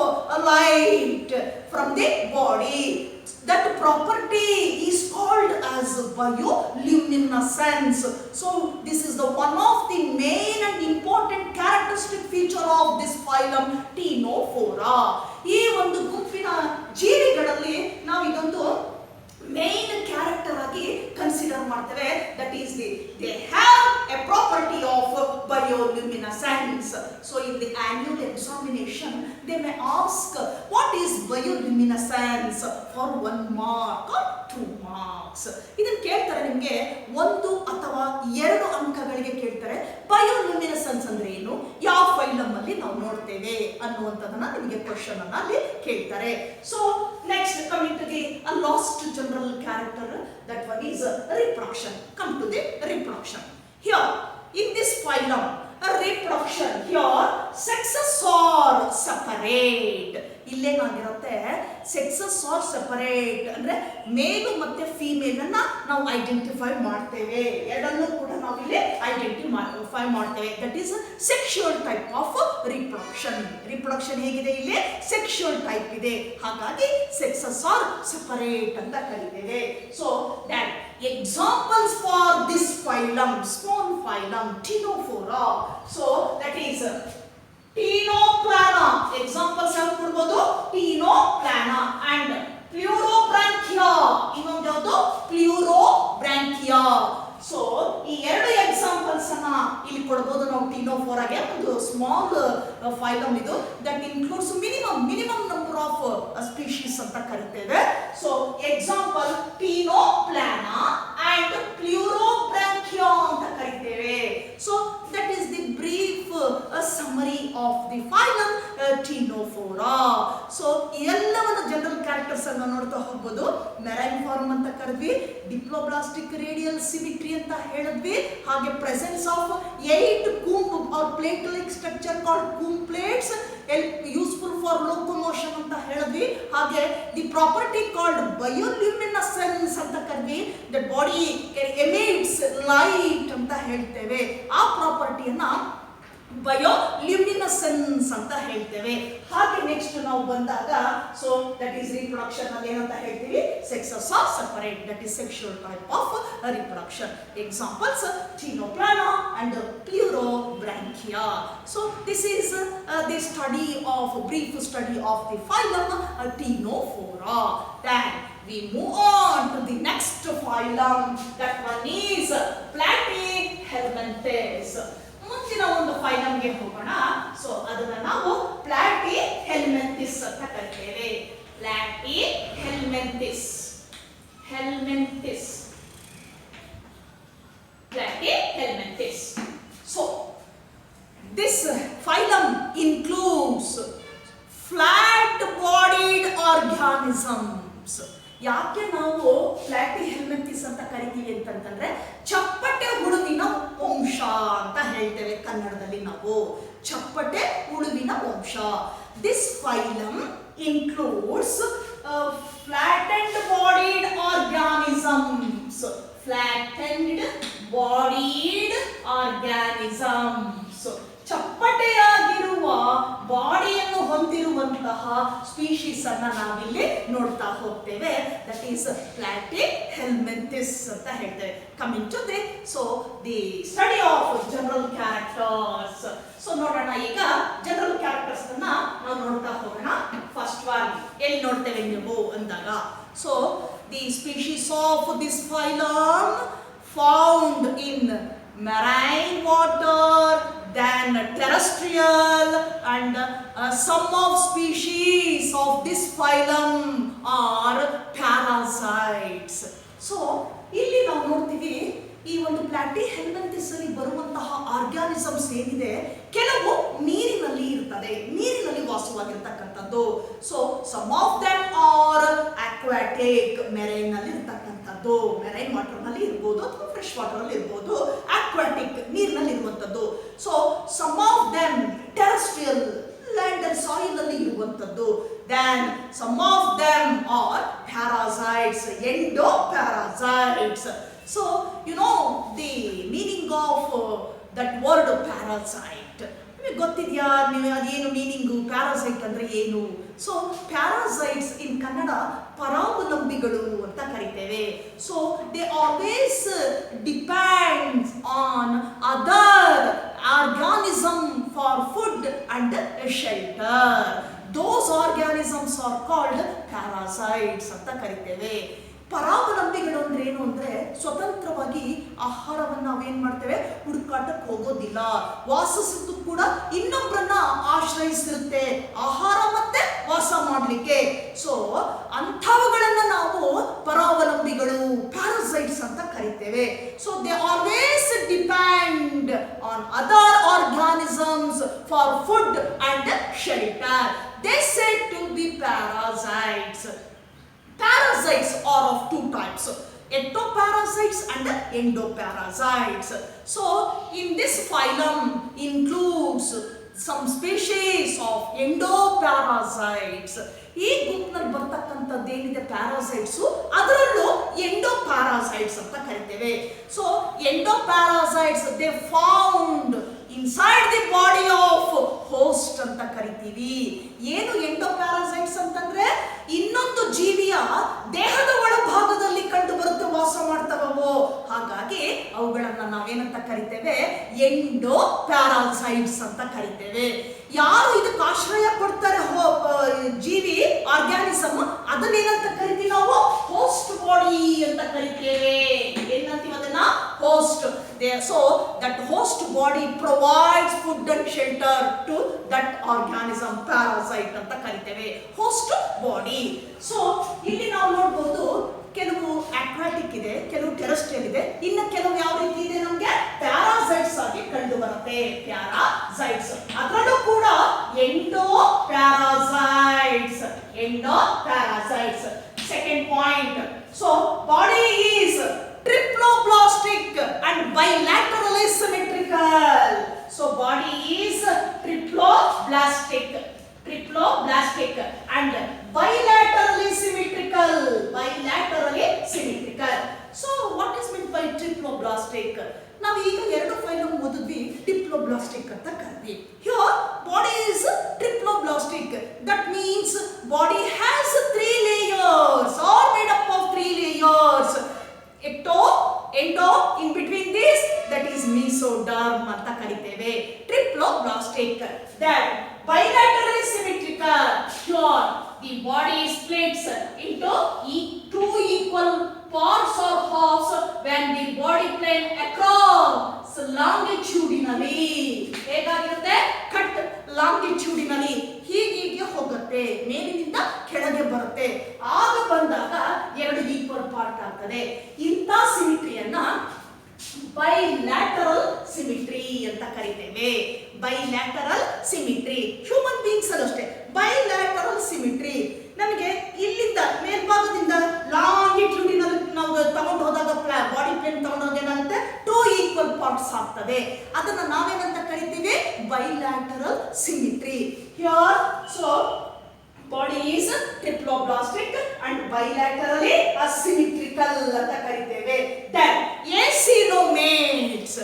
light from the body, that property is called as bioluminescence. So this is the one of the main and important characteristic feature of this phylum Ctenophora. ಈ ಒಂದು ಗುಂಪಿನ ಜೀವಿಗಳಲ್ಲಿ ನಾವು ಇದೊಂದು main character ಆಗಿ consider ಮಾಡ್ತೇವೆ. That is they have a property of bioluminescence. So in the annual examination they may ask what is bioluminescence for 1 mark or 2 marks. ಇದನ್ನ ಕೇಳ್ತಾರೆ, ನಿಮಗೆ 1 ಅಥವಾ 2 ಅಂಕಗಳಿಗೆ ಕೇಳ್ತಾರೆ. ಬಯೋಲ್ಯುಮಿನೆಸೆನ್ಸ್ ಅಂದ್ರೆ ಏನು, ಯಾವ ಫೈಲಮ್ ಅಲ್ಲಿ ನಾವು ನೋಡ್ತೇವೆ ಅನ್ನುವಂಥದ್ದನ್ನ ನಿಮಗೆ ಕ್ವಶನ್ ಅನ್ನ ಅಲ್ಲಿ ಕೇಳ್ತಾರೆ. So next coming to the last general character, that one is reproduction. Come to the reproduction. Here in this phylum, a reproduction, here sexes are separate. ಇಲ್ಲೇನಾಗಿರುತ್ತೆ, ಸೆಕ್ಸಸ್ ಆರ್ ಸೆಪರೇಟ್ ಅಂದ್ರೆ ಮೇಲ್ ಮತ್ತೆ female ಅನ್ನ ನಾವು identify ಮಾಡ್ತೇವೆ. ಎರಡನ್ನೂ ಕೂಡ ನಾವು ಇಲ್ಲಿ ಐಡೆಂಟಿಫೈ ಮಾಡ್ತೇವೆ. That is sexual type of reproduction. Reproduction ಹೇಗಿದೆ, ಇಲ್ಲಿ ಸೆಕ್ಷುವಲ್ ಟೈಪ್ ಇದೆ, ಹಾಗಾಗಿ ಸೆಕ್ಸಸ್ ಆರ್ ಸೆಪರೇಟ್ ಅಂತ ಕರೀತೇವೆ. So that examples for this phylum, small phylum Ctenophora. So that is Ctenoplana. Examples have ಕೊಡಬಹುದು, Ctenoplana and Pleurobrachia. ನೋಡ್ಬೋದು ನಾವು ಟೀನೋಫೋರಾಗೆ ಒಂದು ಸ್ಮಾಲ್ ಫೈಲಮ್ ಇದು that includes minimum number of species ಅಂತ ಕರಿತೇವೆ. ಸೊ ಎಕ್ಸಾಂಪಲ್ ಟೀನೋಪ್ಲಾನಾ ಅಂಡ್ ಪ್ಲೂರೋಬ್ರಾಂಚಿಯಾ ಅಂತ ಕರಿತೇವೆ. So that is the brief summary of the phylum Ctenophora. So ಎಲ್ಲವನ್ನ ಜನರಲ್ ಕ್ಯಾರೆಕ್ಟರ್ಸ್ ಅನ್ನು ನೋಡ್ತಾ ಹೋಗ್ಬೋದು. ಮೆರೈನ್ ಫಾರ್ಮ್ ಅಂತ ಕರೆದ್ವಿ, ಡಿಪ್ಲೋಬ್ಲಾಸ್ಟಿಕ್ ರೇಡಿಯಲ್ ಸಿಮಿಟ್ರಿ ಅಂತ ಹೇಳಿದ್ವಿ, ಹಾಗೆ presence of 8 comb or plate like structure called comb plates useful for locomotion ಅಂತ ಹೇಳಿದ್ವಿ, ಹಾಗೆ ದಿ ಪ್ರಾಪರ್ಟಿ ಕಾಲ್ಡ್ ಬಯೋಲ್ಯೂಮಿನೆಸೆನ್ಸ್ ಅಂತ ಕರೆದ್ವಿ, ದಟ್ ಬಾಡಿ ಎಮಿಟ್ಸ್ ಲೈಟ್ ಅಂತ ಹೇಳ್ತೇವೆ. ಆ ಪ್ರಾಪರ್ಟಿಯನ್ನ ಬಯೋಲ್ಯೂಮಿನೆಸೆನ್ಸ್ ಅಂತ ಹೇಳ್ತೇವೆ. ಹಾಗೆ ನೆಕ್ಸ್ಟ್ ನಾವು ಬಂದಾಗ ಸೊ ದಟ್ ಈಸ್ ರಿಪ್ರೊಡಕ್ಷನ್ ಅಲ್ಲಿ ಏನಂತ ಹೇಳ್ತೀವಿ, sexes are separate, that is sexual type of reproduction. Examples Ctenoplana and Pleurobrachia. So this is the study of brief study of the phylum Ctenophora. Then we move on to the next phylum. That one is Platyhelminthes. ಮುಂದಿನ ಒಂದು ಫೈಲಮ್ಗೆ ಹೋಗೋಣ. So ಅದನ್ನ ನಾವು Platyhelminthes ಅಂತ ಕರಿತೇವೆ. Platyhelminthes, Platyhelminthes. So this phylum includes flat-bodied organisms. ಯಾಕೆ ನಾವು Platyhelminthes ಅಂತ ಕರಿತೀವಿ ಅಂತಂದ್ರೆ ಚಪ್ಪಟೆ ಹುಳುವಿನ ವಂಶ ಅಂತ ಹೇಳ್ತೇವೆ ಕನ್ನಡದಲ್ಲಿ ನಾವು. ಚಪ್ಪಟೆ ಹುಳುವಿನ ವಂಶ. This phylum includes flattened bodied organisms. Flattened bodied organisms. ಚಪ್ಪಟೆಯಾಗಿರುವ ಬಾಡಿಯನ್ನು ಹೊಂದಿರುವಂತಹ ಸ್ಪೀಶೀಸ್ ಅನ್ನ ನಾವಿಲ್ಲಿ ನೋಡ್ತಾ ಹೋಗ್ತೇವೆ. ದಟ್ ಈಸ್ ಪ್ಲಾಟಿಹೆಲ್ಮಿಂಥಿಸ್ ಅಂತ ಹೇಳ್ತೇವೆ. Coming to the study of general characters. So ನೋಡೋಣ ಈಗ ಜನರಲ್ ಕ್ಯಾರೆಕ್ಟರ್ಸ್ ಅನ್ನ ನಾವು ನೋಡ್ತಾ ಹೋಗೋಣ. ಫಸ್ಟ್ ಒನ್ ಎಲ್ಲಿ ನೋಡ್ತೇವೆ ನೀವು ಅಂದಾಗ, so the species of this phylum found in marine water, then terrestrial, and some of species of this phylum are parasites. So ಇಲ್ಲಿ ನಾವು ನೋಡ್ತೀವಿ ಈ ಒಂದು ಪ್ಲಾಟಿಹೆಲ್ಮಿಂಥಿಸ್ ಅಲ್ಲಿ ಬರುವಂತಹ ಆರ್ಗ್ಯಾನಿಸಮ್ಸ್ ಏನಿದೆ ಕೆಲವು ನೀರಿನಲ್ಲಿ ಇರ್ತದೆ, ನೀರಿನಲ್ಲಿ ವಾಸವಾಗಿರ್ತಕ್ಕಂಥದ್ದು. So some of them are aquatic, marine ನಲ್ಲಿ ಇರ್ತಕ್ಕಂಥದ್ದು, ಮೆರೈನ್ ವಾಟರ್ ನಲ್ಲಿ ಇರ್ಬೋದು ಅಥವಾ ಫ್ರೆಶ್ ವಾಟರ್ ಅಲ್ಲಿ ಇರ್ಬೋದು. ಅಕ್ವಾಟಿಕ್ ನೀರಿನಲ್ಲಿ ಇರುವಂಥದ್ದು. So some of them terrestrial, land and soil ಅಲ್ಲಿ ಇರುವಂಥದ್ದು. Then some of them are parasites, endoparasites. So you know the meaning of that word parasite. ನಿಮಗೆ ಗೊತ್ತಿದೆಯಾ ನೀವು ಅದೇನು ಮೀನಿಂಗು ಪ್ಯಾರಾಸೈಟ್ ಅಂದ್ರೆ ಏನು? ಸೊ ಪ್ಯಾರಾಸೈಟ್ಸ್ ಇನ್ ಕನ್ನಡ ಪರಾವಲಂಬಿಗಳು ಅಂತ ಕರಿತೇವೆ. So they always depends on other organism for food and shelter. Those organisms are called parasites ಅಂತ ಕರಿತೇವೆ. ಪರಾವಲಂಬಿಗಳು ಅಂದ್ರೆ ಏನು ಅಂದ್ರೆ ಸ್ವತಂತ್ರವಾಗಿ ಆಹಾರವನ್ನು ನಾವೇನ್ ಮಾಡ್ತೇವೆ, ಹುಡುಕಾಟಕ್ಕೆ ಹೋಗೋದಿಲ್ಲ. ವಾಸಿಸಿದ್ದು ಕೂಡ ಇನ್ನೊಬ್ಬರನ್ನ ಆಶ್ರಯಿಸಿರುತ್ತೆ ಆಹಾರ ಮತ್ತೆ ವಾಸ ಮಾಡ್ಲಿಕ್ಕೆ. ಸೊ ಅಂಥವುಗಳನ್ನ ನಾವು ಪರಾವಲಂಬಿಗಳು, ಪ್ಯಾರಾಸೈಟ್ಸ್ ಅಂತ ಕರಿತೇವೆ. So they always depend on other organisms for food and shelter. They said to be parasites. Parasites are of two types, ectoparasites and endoparasites. So in this phylum includes some species of endoparasites. ಈ group ನಲ್ಲಿ ಬರ್ತಕ್ಕಂಥದ್ದು ಏನಿದೆ parasites, ಅದರಲ್ಲೂ endoparasites ಅಂತ ಕರಿತೇವೆ. So endoparasites they found inside the body of host ಅಂತ ಕರಿತೀವಿ. ಏನು ಎಂಡೋಪ್ಯಾರಾಸೈಟ್ಸ್ ಅಂತಂದ್ರೆ ಇನ್ನೊಂದು ಜೀವಿಯ ದೇಹದ ಒಳಭಾಗದಲ್ಲಿ ಕಂಡು ಬರುತ್ತೆ, ವಾಸ ಮಾಡ್ತವೋ. ಹಾಗಾಗಿ ಅವುಗಳನ್ನ ನಾವೇನಂತ ಕರಿತೇವೆ, ಎಂಡೋಪ್ಯಾರಾಸೈಟ್ಸ್ ಅಂತ ಕರಿತೇವೆ. ಯಾರು ಇದಕ್ಕೆ ಆಶ್ರಯ ಕೊಡ್ತಾರೆ ಜೀವಿ ಆರ್ಗ್ಯಾನಿಸಮ್, ಅದನ್ನೇನಂತ ಕರಿತೀವಿ ನಾವು, ಹೋಸ್ಟ್ ಬಾಡಿ ಅಂತ ಕರಿತೇವೆ. ಏನಂತೀವಿ ಅದನ್ನ, host. So that host body provides food and shelter to that organism, parasite ಅಂತ ಕರಿತೇವೆ, host body. So ಇಲ್ಲಿ ನಾವು ನೋಡಬಹುದು ಕೆಲವು ಅಕ್ವಾಟಿಕ್ ಇದೆ, ಕೆಲವು ಟೆರೆಸ್ಟ್ರಿಯಲ್ ಇದೆ, ಇನ್ನು ಕೆಲವು ಯಾವ ರೀತಿ ಇದೆ ನಮಗೆ ಪ್ಯಾರಾಸೈಟ್ಸ್ ಆಗಿ ಕಂಡು ಬರುತ್ತೆ. ಪ್ಯಾರಾಸೈಟ್ಸ್ ಅದರಲ್ಲೂ ಕೂಡ endo parasites. Second point, so body is triploblastic and bilaterally symmetrical. So body is triploblastic and bilaterally symmetrical. So what is meant by triploblastic? ನಾವು ಈಗ ಎರಡು ಫೈಲ್ ಓದಿದ್ವಿ, ಡಿಪ್ಲೋಬ್ಲಾಸ್ಟಿಕ್ ಅಂತ ಕರೆದ್ವಿ. Here body is triploblastic. That means body has 3 layers, or made up of 3 layers. Endo, in between this, that is mesoderm ಅಂತ ಕರಿತೇವೆ, triploblastic. Then bilaterally symmetrical. Here the body splits into 2 equal parts or halves when the body plane across longitudinally. ಹೇಗಾಗಿರುತ್ತೆ? Cut longitudinally ಹೀಗೆ ಹೋಗುತ್ತೆ, ಮೇಲಿನಿಂದ ಕೆಳಗೆ ಬರುತ್ತೆ. ಆಗ ಬಂದಾಗ 2 ಈಕ್ವಲ್ ಪಾರ್ಟ್ ಆಗ್ತದೆ. ಇಂಥ ಸಿಮಿಟ್ರಿಯನ್ನ ಬೈಲ್ಯಾಟರಲ್ ಸಿಮಿಟ್ರಿ ಅಂತ ಕರಿತೇವೆ. ಬೈಲ್ಯಾಟರಲ್ ಸಿಮಿಟ್ರಿ ಹ್ಯೂಮನ್ ಬೀಯಿಂಗ್ಸ್ ಅಷ್ಟೇ. ಬೈಲ್ಯಾಟರಲ್ ಸಿಮಿಟ್ರಿ ನಮಗೆ ಇಲ್ಲಿಂದ ಮೇಲ್ಭಾಗದಿಂದ ಲಾಂಗಿಟ್ಯೂಡಿನಲ್ ನಾವು ತಗೊಂಡು ಹೋದಾಗ ಬಾಡಿ ಪ್ಲೇನ್ ತಗೊಂಡು ಹೋದಾಗ ಏನಾಗುತ್ತೆ, 2 ಈಕ್ವಲ್ ಪಾರ್ಟ್ಸ್ ಆಗ್ತದೆ. ಅದನ್ನ ನಾವೇನಂತ ಕರಿತೀವಿ? ಬೈಲ್ಯಾಟರಲ್ symmetry. Here so body is triploblastic and bilaterally asymmetrical ಅಂತ ಕರಿತೇವೆ. Then acoelomates.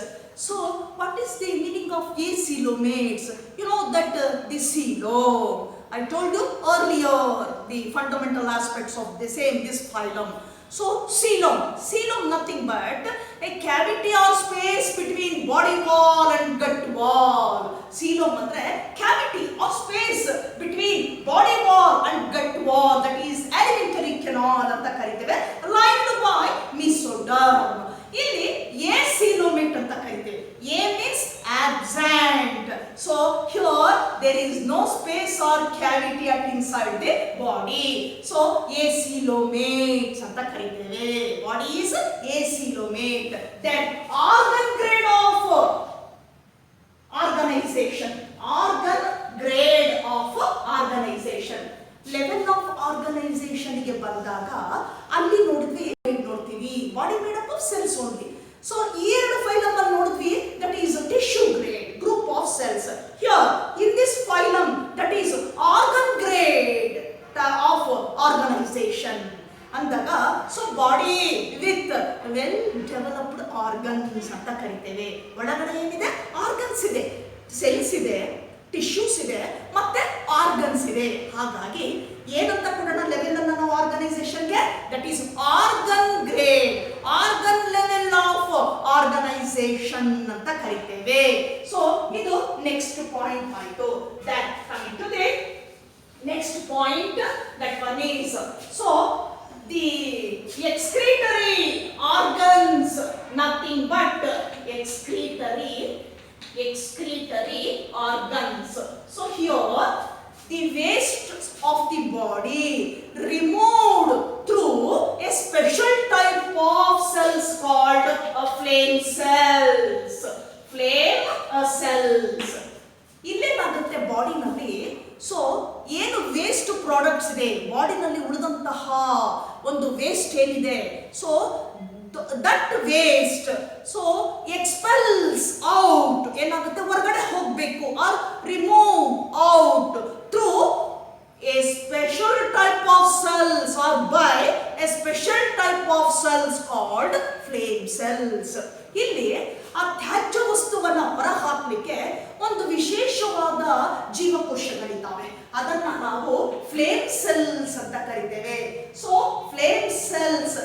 So what is the meaning of acoelomates? You know that the coelom, I told you earlier the fundamental aspects of the same this phylum. So coelom nothing but a cavity or space between body wall and gut wall. Coelom andre cavity or space between body wall and gut wall, that is alimentary canal anta kariteve, lined by mesoderm. ಇಲ್ಲಿ acoelomate ಅಂತ ಕರಿತೇವೆ. A means absent. So here there is no space or cavity at inside the body. So acoelomates ಅಂತ ಕರಿತೇವೆ. Body is acoelomate. Then organ grade of organization. Level of organization ಗೆ ಬಂದಾಗ ಅಲ್ಲಿ ನೋಡಿದ್ವಿ body made up of cells only. So ಈ ಎರಡು phylum ಅಲ್ಲಿ ನೋಡಿದ್ವಿ, that is a tissue grade group of cells. Here in this phylum, that is organ grade of organization ಅಂದಾಗ so body with well developed organs ಅಂತ ಕರಿತೇವೆ. ಒಳಗಡೆ ಏನಿದೆ? Organs ಇದೆ, ಸೆಲ್ಸ್ ಇದೆ, ಟಿಶ್ಯೂಸ್ ಇದೆ, ಮತ್ತೆ ಆರ್ಗನ್ಸ್ ಇದೆ. ಹಾಗಾಗಿ ಏನಂತ ಕೊಡೋಣ ಲೆವೆಲ್ ಅನ್ನ ನಾವು ಆರ್ಗನೈಸೇಷನ್ಗೆ? That is organ grade, organ level of organisation ಅಂತ ಕರಿತೇವೆ. ಸೊ ಇದು ನೆಕ್ಸ್ಟ್ ಪಾಯಿಂಟ್ ಆಯ್ತು. That coming to the next point, that one is so the excretory organs, nothing but excretory organs. So here the waste of the body removed through a special type of cells called flame cells. ಇಲ್ಲೇನಾಗುತ್ತೆ ಬಾಡಿನಲ್ಲಿ? So ಏನು waste products ಇದೆ ಬಾಡಿನಲ್ಲಿ ಉಳಿದಂತಹ ಒಂದು waste ಏನಿದೆ, so that waste so expels out, ಏನಾಗುತ್ತೆ ಹೊರಗಡೆ ಹೋಗಬೇಕು, or remove out through a special type of cells or by a special type of cells called flame cells. ಇಲ್ಲಿ ಆ ತ್ಯಾಜ್ಯ ವಸ್ತುವನ್ನು ಹೊರಹಾಕಲಿಕ್ಕೆ ಒಂದು ವಿಶೇಷವಾದ ಜೀವಕೋಶಗಳಿದ್ದಾವೆ, ಅದನ್ನ ನಾವು ಫ್ಲೇಮ್ ಸೆಲ್ಸ್ ಅಂತ ಕರಿತೇವೆ. So flame cells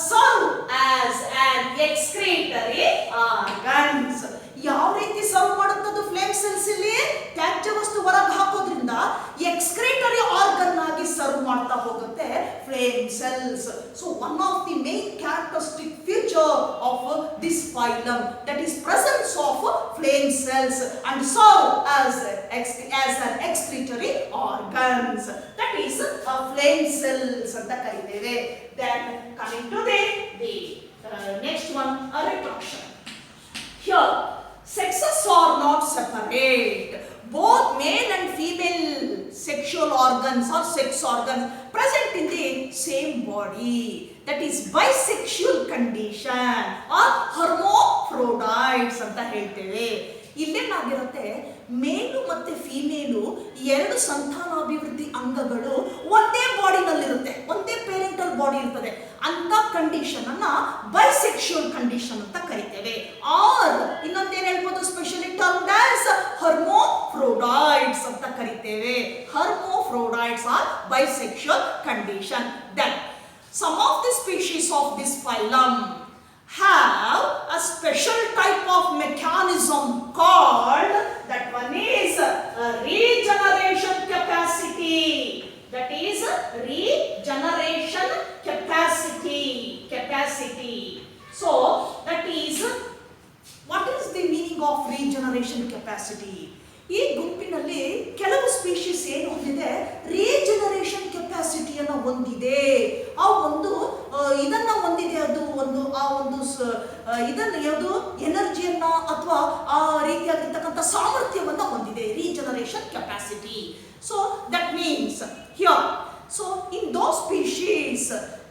serve as on excretory organs. ಯಾವ ರೀತಿ ಸರ್ವ್ ಮಾಡುತ್ತದು ಫ್ಲೇಮ್ ಸೆಲ್ಸ್? ಇಲ್ಲಿ ತ್ಯಾಜ್ಯ ವಸ್ತು ಹೊರಗೆ ಹಾಕೋದ್ರಿಂದ ಎಕ್ಸ್ಕ್ರೀಟರಿ ಆರ್ಗನ್ ಆಗಿ ಸರ್ವ್ ಮಾಡ್ತಾ ಹೋಗುತ್ತೆ flame cells. So one of the main characteristic feature of this phylum, that is presence of flame cells and serve as an excretory organs, that is flame cells anta kariteve. Then coming to the next one, a reproduction. Here sexes are not separate. Both male and female sexual organs or sex organs present in the same body, that is bisexual condition or hermaphrodites ಅಂತ ಹೇಳ್ತೇವೆ. ಇಲ್ಲೇನಾಗಿರುತ್ತೆ, ಮೇಲು ಮತ್ತೆ female ಎರಡು ಸಂತಾನಾಭಿವೃದ್ಧಿ ಅಂಗಗಳು ಒಂದೇ ಬಾಡಿನಲ್ಲಿರುತ್ತೆ, ಒಂದೇ parental body ಇರ್ತದೆ. ಅಂತ ಕಂಡೀಷನ್ ಅನ್ನ ಬೈಸೆಕ್ಷುವಲ್ ಕಂಡೀಷನ್ ಅಂತ ಕರಿತೇವೆ. ಆರ್ ಇನ್ನೊಂದೇನು ಹೇಳ್ಬೋದು, ಸ್ಪೆಷಲಿ ಟರ್ಮ್ಡ್ ಆಸ್ hermaphrodites ಅಂತ ಕರಿತೇವೆ. hermaphrodites ಆರ್ bisexual condition. Then some of the species of this phylum have a special type of mechanism called, that one is regeneration capacity. That is regeneration capacity. So that is, what is the meaning of regeneration capacity? ಈ ಗುಂಪಿನಲ್ಲಿ ಕೆಲವು species ಏನು ಹೊಂದಿದೆ, regeneration ಕೆಪಾಸಿಟಿಯನ್ನು ಹೊಂದಿದೆ. ಆ ಒಂದು ಇದನ್ನ ಹೊಂದಿದೆ, ಅದು ಒಂದು ಆ ಒಂದು ಇದನ್ನು ಯಾವುದು ಎನರ್ಜಿಯನ್ನ ಅಥವಾ ಆ ರೀತಿಯಾಗಿರ್ತಕ್ಕಂಥ ಸಾಮರ್ಥ್ಯವನ್ನು ಹೊಂದಿದೆ, regeneration capacity. So that means here, so in those species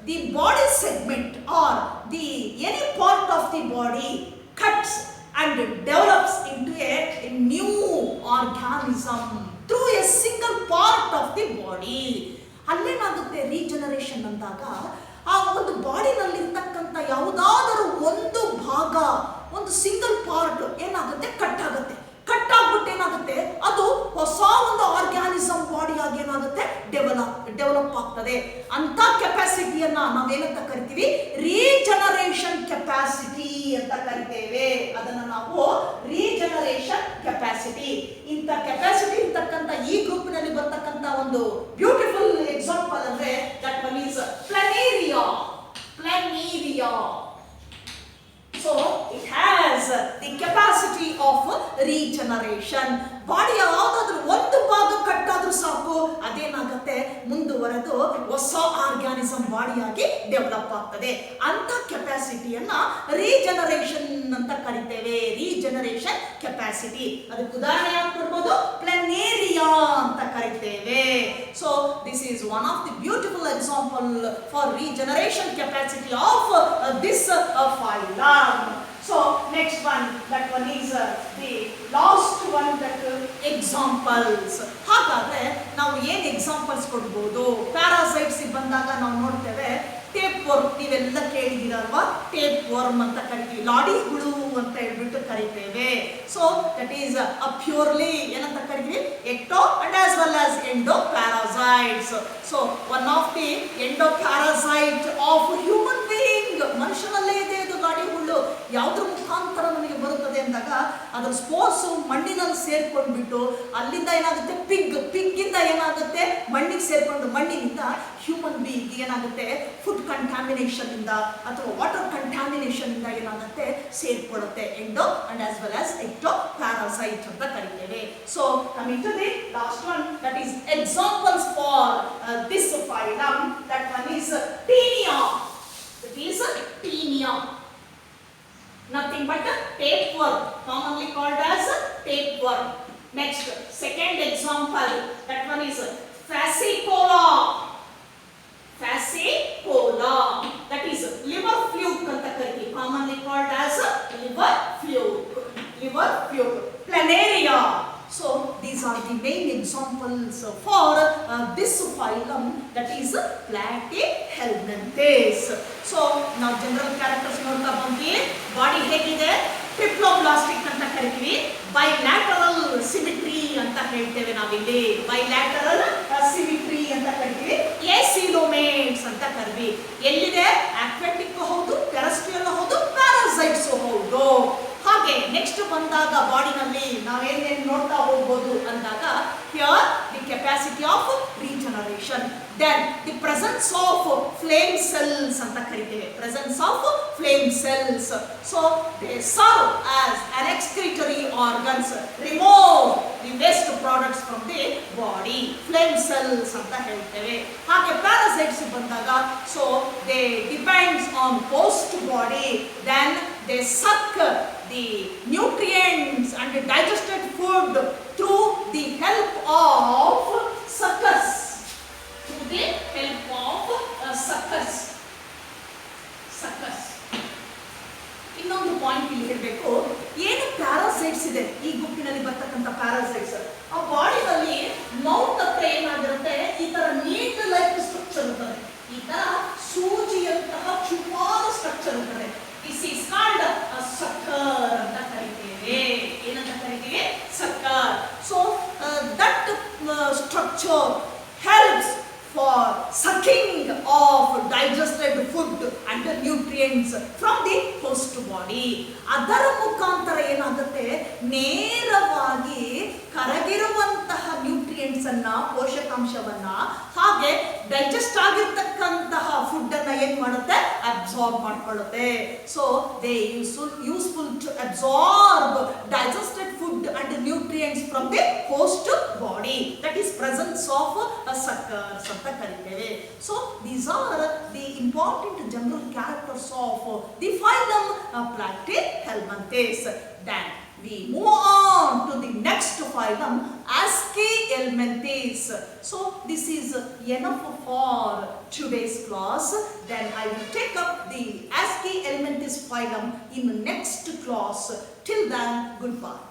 the body segment or the any part of the body cuts and develops into a new organism through a single part of the body. ಅಲ್ಲೇನಾಗುತ್ತೆ regeneration ಅಂದಾಗ, ಆ ಒಂದು ಬಾಡಿನಲ್ಲಿರ್ತಕ್ಕಂಥ ಯಾವುದಾದರೂ ಒಂದು ಭಾಗ, ಒಂದು single part ಏನಾಗುತ್ತೆ, ಕಟ್ ಆಗುತ್ತೆ. ಕಟ್ ಆಗ್ಬಿಟ್ಟು ಏನಾಗುತ್ತೆ, ಅದು ಹೊಸ ಒಂದು ಆರ್ಗ್ಯಾನಿಸಮ್ ಬಾಡಿಯಾಗಿ ಏನಾಗುತ್ತೆ, ಡೆವಲಪ್ ಆಗ್ತದೆ. ಅಂತ ಕೆಪಾಸಿಟಿಯನ್ನ ನಾವೇನಂತ ಕರಿತೀವಿ, ರೀಜನರೇಷನ್ ಕೆಪಾಸಿಟಿ ಅಂತ ಕರಿತೇವೆ. ಅದನ್ನ ನಾವು ರೀಜನರೇಷನ್ ಕೆಪಾಸಿಟಿ. ಇಂಥ ಕೆಪಾಸಿಟಿ ಇರ್ತಕ್ಕಂಥ ಈ ಗ್ರೂಪ್ನಲ್ಲಿ ಬರ್ತಕ್ಕಂಥ ಒಂದು ಬ್ಯೂಟಿಫುಲ್ ಎಕ್ಸಾಂಪಲ್ ಅಂದ್ರೆ that one is Planaria. So it has the capacity of regeneration. ಬಾಡಿಯ ಯಾವುದಾದ್ರೂ ಒಂದು ಭಾಗ ಕಟ್ಟಾದ್ರೂ ಸಾಕು, ಅದೇನಾಗುತ್ತೆ, ಮುಂದುವರೆದು ಹೊಸ ಆರ್ಗ್ಯಾನಿಸಮ್ ಬಾಡಿಯಾಗಿ ಡೆವಲಪ್ ಆಗ್ತದೆ. ಅಂತ ಕೆಪಾಸಿಟಿಯನ್ನ ರೀಜನರೇಷನ್ ಅಂತ ಕರಿತೇವೆ, ರೀಜನರೇಷನ್ ಕೆಪಾಸಿಟಿ. ಅದಕ್ಕೆ ಉದಾಹರಣೆ ಯಾಕೆ ಕೊಡ್ಬೋದು, ಪ್ಲಾನೇರಿಯಾ ಅಂತ ಕರಿತೇವೆ. So this is one of the beautiful example for regeneration capacity of this phylum. So next one, that one is the last one, that examples. ಹಾಗಾದ್ರೆ ನಾವು ಏನು ಎಕ್ಸಾಂಪಲ್ಸ್ ಕೊಡ್ಬೋದು, ಪ್ಯಾರಾಸೈಟ್ಸ್ ಬಂದಾಗ ನಾವು ನೋಡ್ತೇವೆ ಟೇಪ್ ವರ್ಮ್. ನೀವೆಲ್ಲ ಕೇಳಿದಿರಲ್ವಾ, ಟೇಪ್ ವರ್ಮ್ ಅಂತ ಕರಿತೀವಿ, ಲಾಡಿ ಹುಳು ಅಂತ ಹೇಳ್ಬಿಟ್ಟು ಕರಿತೇವೆ. So that is a purely ಏನಂತ ಕರಿತೀವಿ, ecto and as well as endo parasites. So one of the endo parasite of human being, ಮನುಷ್ಯನಲ್ಲೇ ಇದೆ ಇದು ಲಾಡಿ ಹುಳು. ಯಾವುದ್ರ ಮುಖಾಂತರ ನಮಗೆ ಬರುತ್ತದೆ ಅಂದಾಗ, ಅದರ ಸ್ಪೋರ್ಸ್ ಮಣ್ಣಿನಲ್ಲಿ ಸೇರ್ಕೊಂಡ್ಬಿಟ್ಟು ಅಲ್ಲಿಂದ ಏನಾಗುತ್ತೆ, ಪಿಗ್ಗಿಂದ ಏನಾಗುತ್ತೆ, ಮಣ್ಣಿಗೆ ಸೇರ್ಕೊಂಡು ಮಣ್ಣಿನಿಂದ ಹ್ಯೂಮನ್ ಬೀಯಿಂಗ್ ಏನಾಗುತ್ತೆ, ಫುಡ್ ಕಂಟ್ಯಾಮಿನೇಷನ್ ಇಂದ ಅಥವಾ ವಾಟರ್ ಕಂಟ್ಯಾಮಿನೇಷನ್ ಇಂದ ಏನಾಗುತ್ತೆ, ಸೇರ್ಕೊಳ್ಳುತ್ತೆ. Endo and as well as ecto parasite ಅಂತ ಕರಿತೇವೆ. So coming to the last one, that is examples for this phylum. That one is Taenia. It is Taenia. Nothing but a tapeworm, commonly called as tapeworm. Next, second example, that one is Fascicola. That is liver fluke anta kariti, commonly called as liver fluke. Planaria. So these are the main examples for this phylum, that is Platyhelminthes. So now general characters ನೋಡ್ತಾ ಬಂದ್ವಿ. Body ಹೇಗಿದೆ, triploblastic ಅಂತ ಕರಿತೀವಿ, ಬೈಲ್ಯಾಟರಲ್ symmetry ಅಂತ ಹೇಳ್ತೇವೆ ನಾವಿಲ್ಲಿ, ಬೈಲ್ಯಾಟರಲ್ symmetry ಅಂತ ಕರಿತೀವಿ. ಎಸಿಲೋಮೇಟ್ಸ್ ಅಂತ ಕರಿತೀವಿ. ಎಲ್ಲಿದೆ, ಆಕ್ವಾಟಿಕ್ ಹೌದು, ಟೆರೆಸ್ಟ್ರಿಯಲ್ ಹೌದು, ಪ್ಯಾರಾಸೈಟ್ಸ್ ಹೌದು. ಹಾಗೆ ನೆಕ್ಸ್ಟ್ ಬಂದಾಗ ಬಾಡಿನಲ್ಲಿ ನಾವೇನೇನು ನೋಡ್ತಾ ಹೋಗ್ಬೋದು ಅಂದಾಗ, here the capacity of regeneration. then the presence of flame cells ಅಂತ ಕರಿತೇವೆ. Presence of flame cells. So they serve as an excretory organs, remove the waste products from the body. Flame cells ಅಂತ ಹೇಳ್ತೇವೆ. ಹಾಗೆ parasites ಬಂದಾಗ so they depends on host body, then they suck the nutrients and the digested food through the help of suckers. Through the help of suckers. Suckers. ಇನ್ನೊಂದು point ಇಲ್ಲಿ ಹೇಳಬೇಕು, ಏನು parasites ಇದೆ ಈ ಗುಂಪಿನಲ್ಲಿ ಬರ್ತಕ್ಕಂಥ ಪ್ಯಾರಾಸೈಟ್ಸ್, ಆ ಬಾಡಿನಲ್ಲಿ ಮೌತ್ ಹತ್ರ ಏನಾಗಿರುತ್ತೆ, ಈ ತರ ನೀಟ್ ಲೈಕ್ ಸ್ಟ್ರಕ್ಚರ್ ಇರ್ತದೆ, ಈ ತರ ಸೂಜಿಯಂತಹ ಚುಪಾದ ಸ್ಟ್ರಕ್ಚರ್ ಇರ್ತದೆ. ದಿಸ್ ಈಸ್ ಕಾಲ್ಡ್ ಸಕ್ಕರ್ ಅಂತ ಕರಿತೇವೆ. ಏನಂತ ಕರಿತೀವಿ? Sucker. So that structure helps for sucking of digested food and the nutrients from the host body. ಅದರ ಮುಖಾಂತರ ಏನಾಗುತ್ತೆ, ನೇರವಾಗಿ ಕರಗಿರುವಂತಹ ನ್ಯೂಟ್ರಿಯೆಂಟ್ಸ್ ಅನ್ನ, ಪೋಷಕಾಂಶವನ್ನ, ಹಾಗೆ ಡೈಜೆಸ್ಟ್ ಆಗಿರ್ತಕ್ಕಂತಹ ಫುಡ್ ಅನ್ನ ಏನ್ ಮಾಡುತ್ತೆ, ಅಬ್ಸಾರ್ಬ್ ಮಾಡ್ಕೊಳ್ಳುತ್ತೆ. So they useful to absorb digested food and nutrients from the host body. That is presence of suckers ಅಂತ ಕರಿತೇವೆ. So these are the important general characters of the phylum Platyhelminthes. Then we move on to the next phylum, Aschelminthes. So this is enough for today's class. Then I will take up the Aschelminthes phylum in the next class. Till then, goodbye.